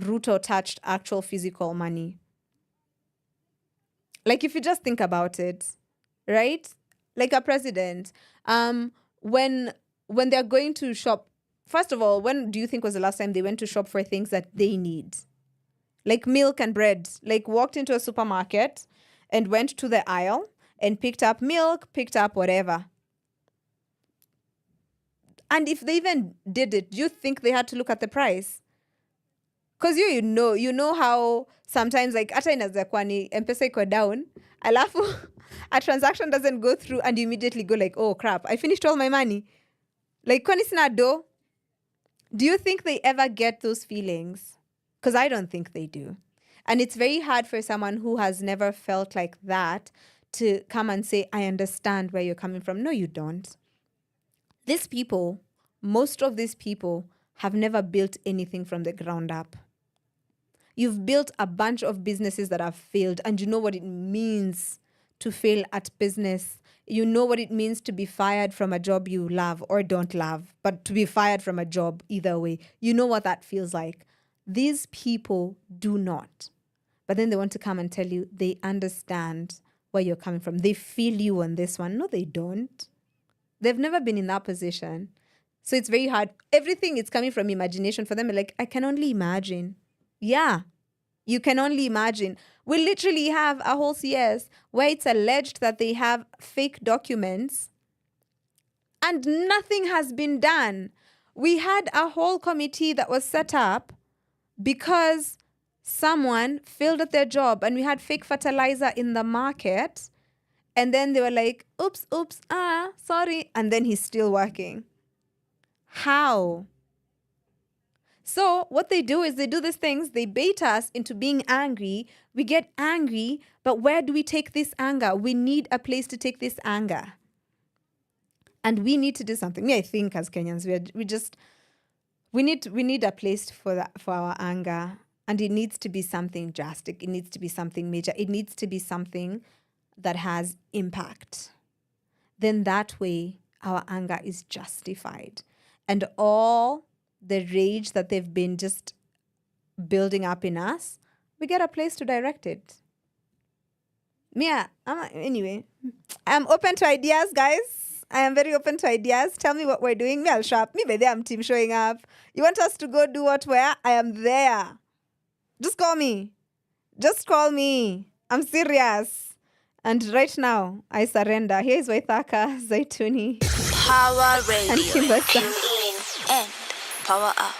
Ruto touched actual physical money? If you just think about it, right? Like a president, when they're going to shop, first of all, when do you think was the last time they went to shop for things that they need? Like milk and bread, walked into a supermarket and went to the aisle and picked up milk, picked up whatever. And if they even did it, do you think they had to look at the price? Because you know how sometimes like hata inaweza kuwa ni M-Pesa iko down, alafu a transaction doesn't go through and you immediately go like, oh crap, I finished all my money. Like kwani sina do? Do you think they ever get those feelings? Because I don't think they do. And it's very hard for someone who has never felt like that to come and say, I understand where you're coming from. No, you don't. These people, most of these people have never built anything from the ground up. You've built a bunch of businesses that have failed, and you know what it means to fail at business. You know what it means to be fired from a job you love or don't love, but to be fired from a job either way. You know what that feels like. These people do not. But then they want to come and tell you they understand where you're coming from. They feel you on this one. No, they don't. They've never been in that position. So it's very hard. Everything is coming from imagination for them. Like, I can only imagine. Yeah, you can only imagine. We literally have a whole CS where it's alleged that they have fake documents and nothing has been done. We had a whole committee that was set up because someone failed at their job and we had fake fertilizer in the market. And then they were like, oops, sorry. And then he's still working. How? So what they do is they do these things. They bait us into being angry. We get angry, but where do we take this anger? We need a place to take this anger. And we need to do something. I think as Kenyans, we need a place for our anger. And it needs to be something drastic. It needs to be something major. It needs to be something that has impact. Then that way, our anger is justified. And all the rage that they've been just building up in us, we get a place to direct it. Anyway, I'm open to ideas, guys. I am very open to ideas. Tell me what we're doing. I'll show up. By there, I'm team showing up. You want us to go do what, where? I am there. Just call me. Just call me. I'm serious. And right now, I surrender. Here's Waithaka, Zaituni. Power Radio. And Kimbasa. Tune in and power up.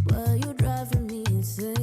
While you're driving me insane.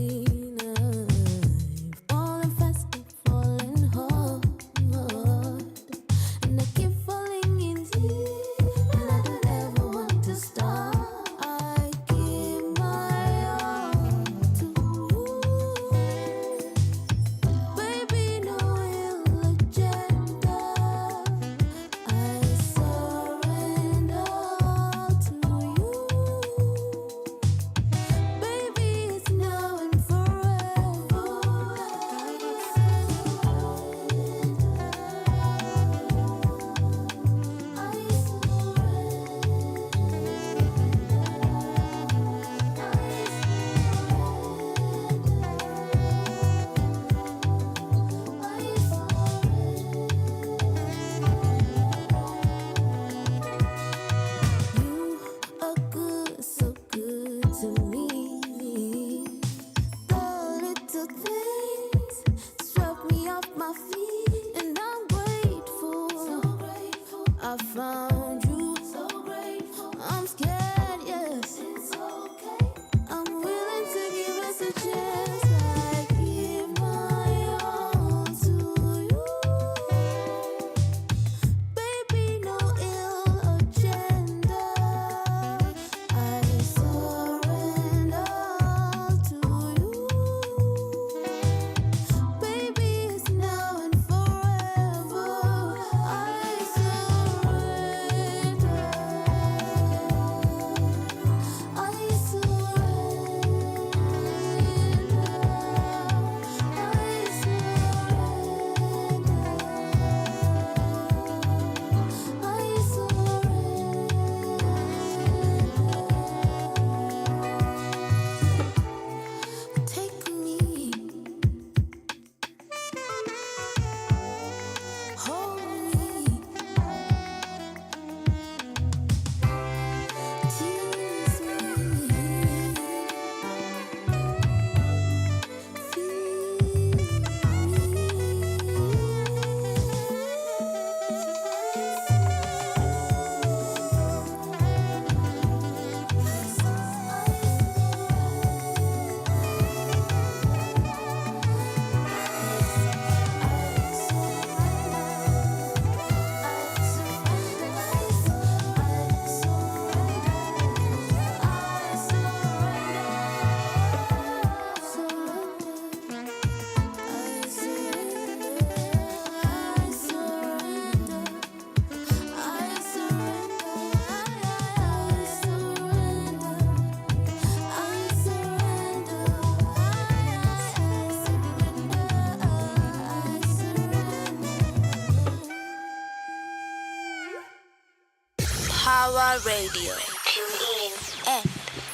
Power Radio. Tune in and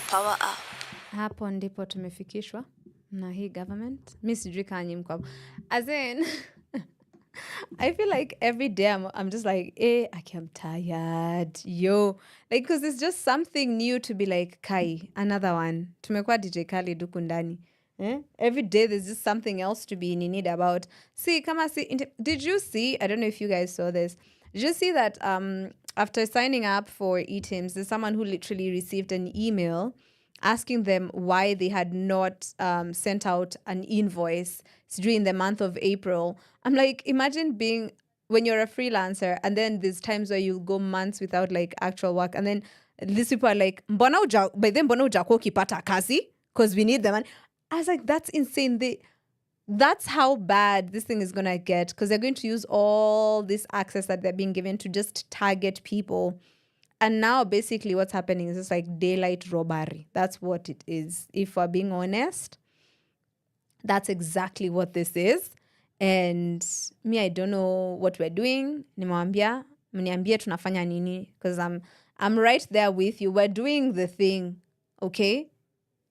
power up. Hapo ndipo tumefikishwa na hii government. Mi sijui kanyi mko hapo. As in, I feel like every day I'm just like, I'm tired. Yo. Like, because it's just something new to be like, Kai, another one. Tumekuwa DJ Kali duku ndani. Every day there's just something else to be need about. Did you see, I don't know if you guys saw this, did you see that after signing up for eTIMS, there's someone who literally received an email asking them why they had not sent out an invoice during the month of April. I'm like, imagine being, when you're a freelancer, and then there's times where you'll go months without like actual work, and then these people are like, mbona hujako ukipata kazi? Because we need them. And I was like, that's insane. That's how bad this thing is going to get, because they're going to use all this access that they're being given to just target people. And now basically what's happening is just like daylight robbery. That's what it is. If we're being honest, that's exactly what this is. And me, I don't know what we're doing. Nimewambia, mniambie tunafanya nini, because I'm right there with you. We're doing the thing, okay?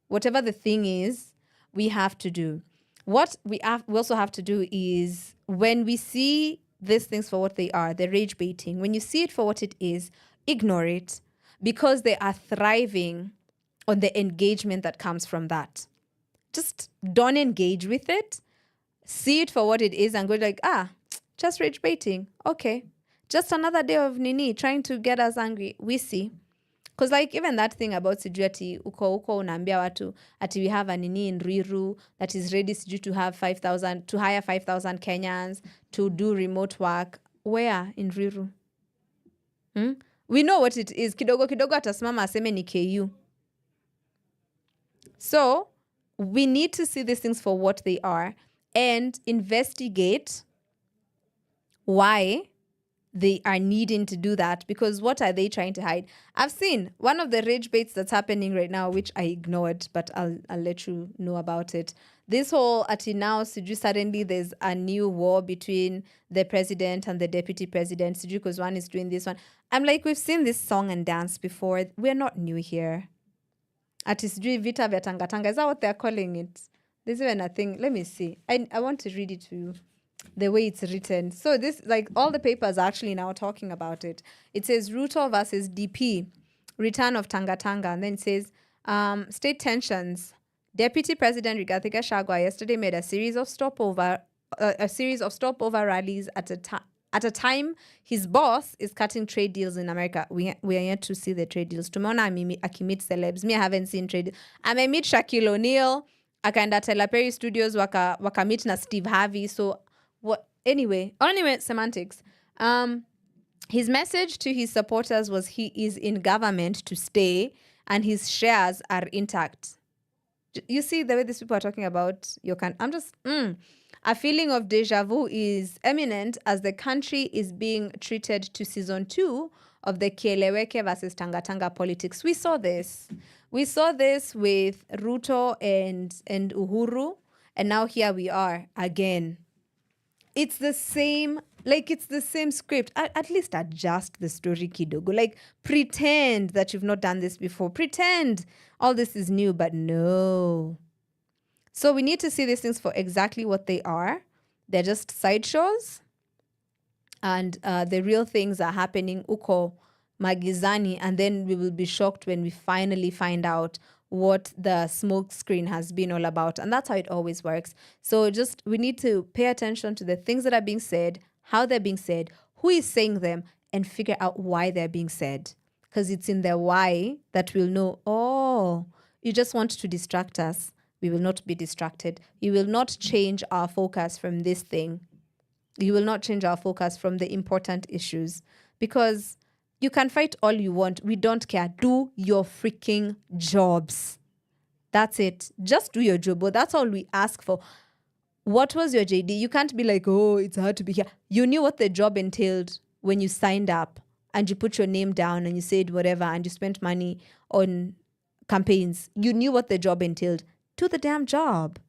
Whatever the thing is, we have to do. What we also have to do is, when we see these things for what they are, the rage baiting, when you see it for what it is, ignore it, because they are thriving on the engagement that comes from that. Just don't engage with it. See it for what it is and go like, just rage baiting. Okay. Just another day of Nini trying to get us angry. We see. Because like even that thing about sijui ati uko unaambia watu ati we have a Nini in Riru that is ready sijui to hire 5,000 Kenyans to do remote work. Where in Riru? We know what it is. Kidogo atasimama aseme ni KU. So we need to see these things for what they are and investigate why they are needing to do that, because what are they trying to hide? I've seen one of the rage baits that's happening right now, which I ignored, but I'll let you know about it. This whole ati now suddenly there's a new war between the president and the deputy president because one is doing this one. I'm like, we've seen this song and dance before. We're not new here. Ati vita vya tangatanga. Is that what they're calling it? There's even a thing. Let me see. I want to read it to you the way it's written. So this, like, all the papers are actually now talking about it. It says Ruto versus DP, return of Tangatanga. And then it says state tensions. Deputy President Rigathi Gachagua yesterday made a series of stopover rallies at a time his boss is cutting trade deals in America. We are yet to see the trade deals. Tumeona akimit celebs. Me, I haven't seen trade deals. Meet Shaquille O'Neal. Akaenda Telaperi Studios waka meet na Steve Harvey. So what? Anyway, semantics. His message to his supporters was he is in government to stay and his shares are intact. You see the way these people are talking about your country. I'm just, a feeling of deja vu is eminent as the country is being treated to season 2 of the Kieleweke versus Tangatanga politics. We saw this. We saw this with Ruto and Uhuru, and now here we are again. It's the same script. At least adjust the story kidogo. Like, pretend that you've not done this before. Pretend all this is new, but no. So we need to see these things for exactly what they are. They're just sideshows. And the real things are happening uko magizani. And then we will be shocked when we finally find out what the smoke screen has been all about. And that's how it always works. So we need to pay attention to the things that are being said, how they're being said, who is saying them, and figure out why they're being said. Because it's in the why that we'll know, you just want to distract us. We will not be distracted. You will not change our focus from this thing. You will not change our focus from the important issues. Because you can fight all you want. We don't care. Do your freaking jobs. That's it. Just do your job. But that's all we ask for. What was your JD? You can't be like, it's hard to be here. You knew what the job entailed when you signed up and you put your name down and you said whatever and you spent money on campaigns. You knew what the job entailed. Do the damn job.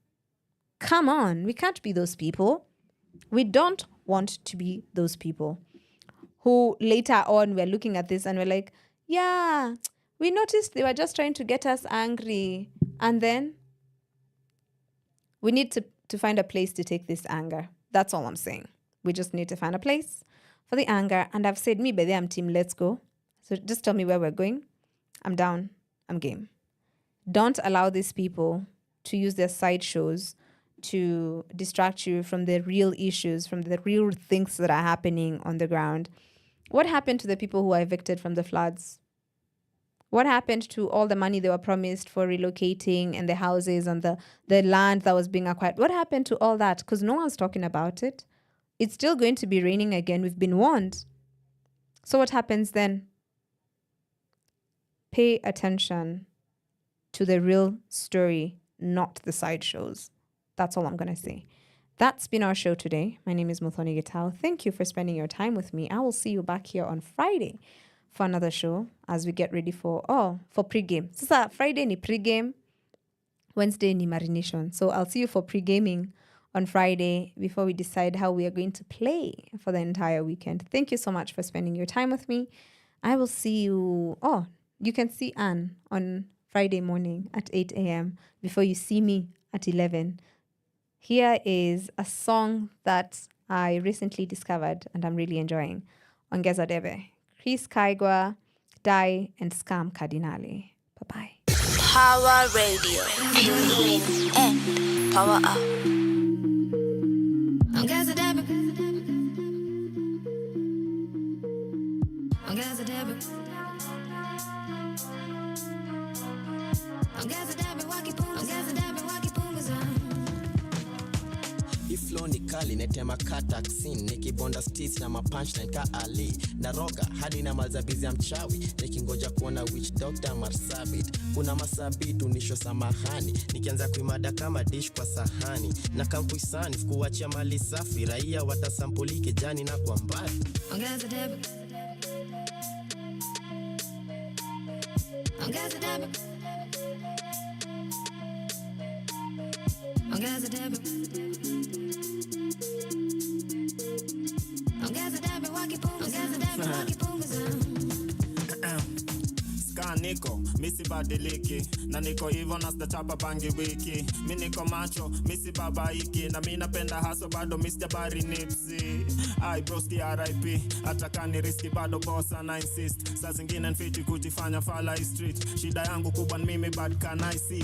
Come on. We can't be those people. We don't want to be those people who later on we're looking at this and we're like, Yeah, we noticed they were just trying to get us angry. And then we need to find a place to take this anger. That's all I'm saying. We just need to find a place for the anger. And I've said, me, by the I'm team, let's go. So just tell me where we're going. I'm down. I'm game. Don't allow these people to use their sideshows to distract you from the real issues, from the real things that are happening on the ground. What happened to the people who are evicted from the floods? What happened to all the money they were promised for relocating and the houses and the land that was being acquired? What happened to all that? Because no one's talking about it. It's still going to be raining again. We've been warned. So what happens then? Pay attention to the real story, not the sideshows. That's all I'm going to say. That's been our show today. My name is Muthoni Gitau. Thank you for spending your time with me. I will see you back here on Friday for another show as we get ready for pre-game. Sasa Friday ni pre-game, Wednesday ni marination. So I'll see you for pre-gaming on Friday before we decide how we are going to play for the entire weekend. Thank you so much for spending your time with me. I will see you. Oh, you can see Anne on Friday morning at 8 a.m. before you see me at 11. Here is a song that I recently discovered and I'm really enjoying. Ongeza Debe. Chris Kaigwa, Dai, and Scam Cardinale. Bye-bye. Power Radio. Tune in and power up. Ongeza Debe. Ongeza Debe. Ongeza Debe wakipunguza. Ongeza Debe wakipunguza. Flow ni kali netema kataxin nikibonda stis na mapunchline ka Ali na roga hadi na malzabizi ya mchawi nikingoja kuona witch doctor Marsabit kuna masabit unisho samahani nikianza kuimada kama dish kwa sahani na kampuisani kuachia mali safi raia watasampuli kijani na kwa mbali. Ongeza Debe. Ongeza Debe. Ongeza Debe. Niko misi badiliki na niko hivyo na sitachapa bangi wiki mi niko macho misi babaiki na mi napenda haso bado Mr. Barry Nipsey I broski RIP ataka ni riski bado bossa na insist saa zingine nfiti kujifanya fala street shida yangu kubwa ni mimi bad can I see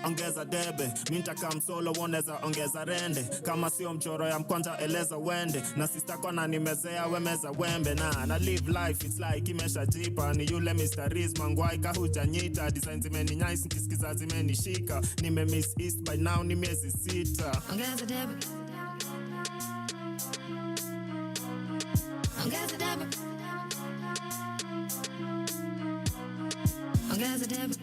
ongeza debe minta kam solo woneza ongeza rende kama sio mchoro ya mkwanja eleza wende na sister kona nimezea wemeza wembe na live life it's like imesha jipa ni yule Mr. Riz mangwai kahujanyita design zimeni nice nkisikiza zimeni shika nime miss east by now ni miezi 6 ongeza debe ongeza debe ongeza debe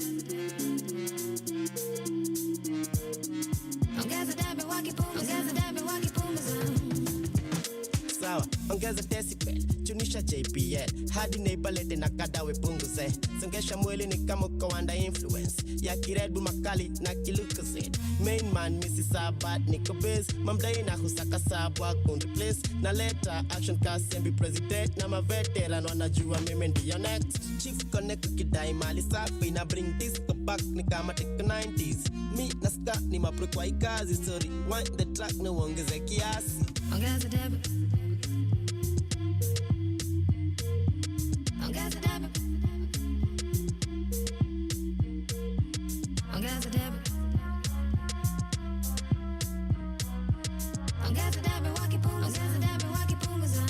sawa ongeza decibel chunisha JPL hadi neighborlete na kadawe punguze songesha mwili ni kama kawanda influence ya kiredu makali na kilukazet main man misi sabat niko biz mamdai na husaka sabwa kundi place na leta action cast and be president na maveteran wanajua mimi ndiyo next chief connect kidai mali safi na bring disco back ni kama teko 90s mi na ska ni mapro kwa ikazi sorry wind the track na uongeze kiasi ongeza debe ongeza debe ongeza debe ongeza debe wakipunguza ongeza debe wakipunguza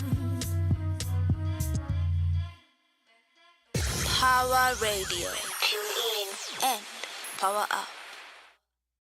Power Radio. Tune in and power up.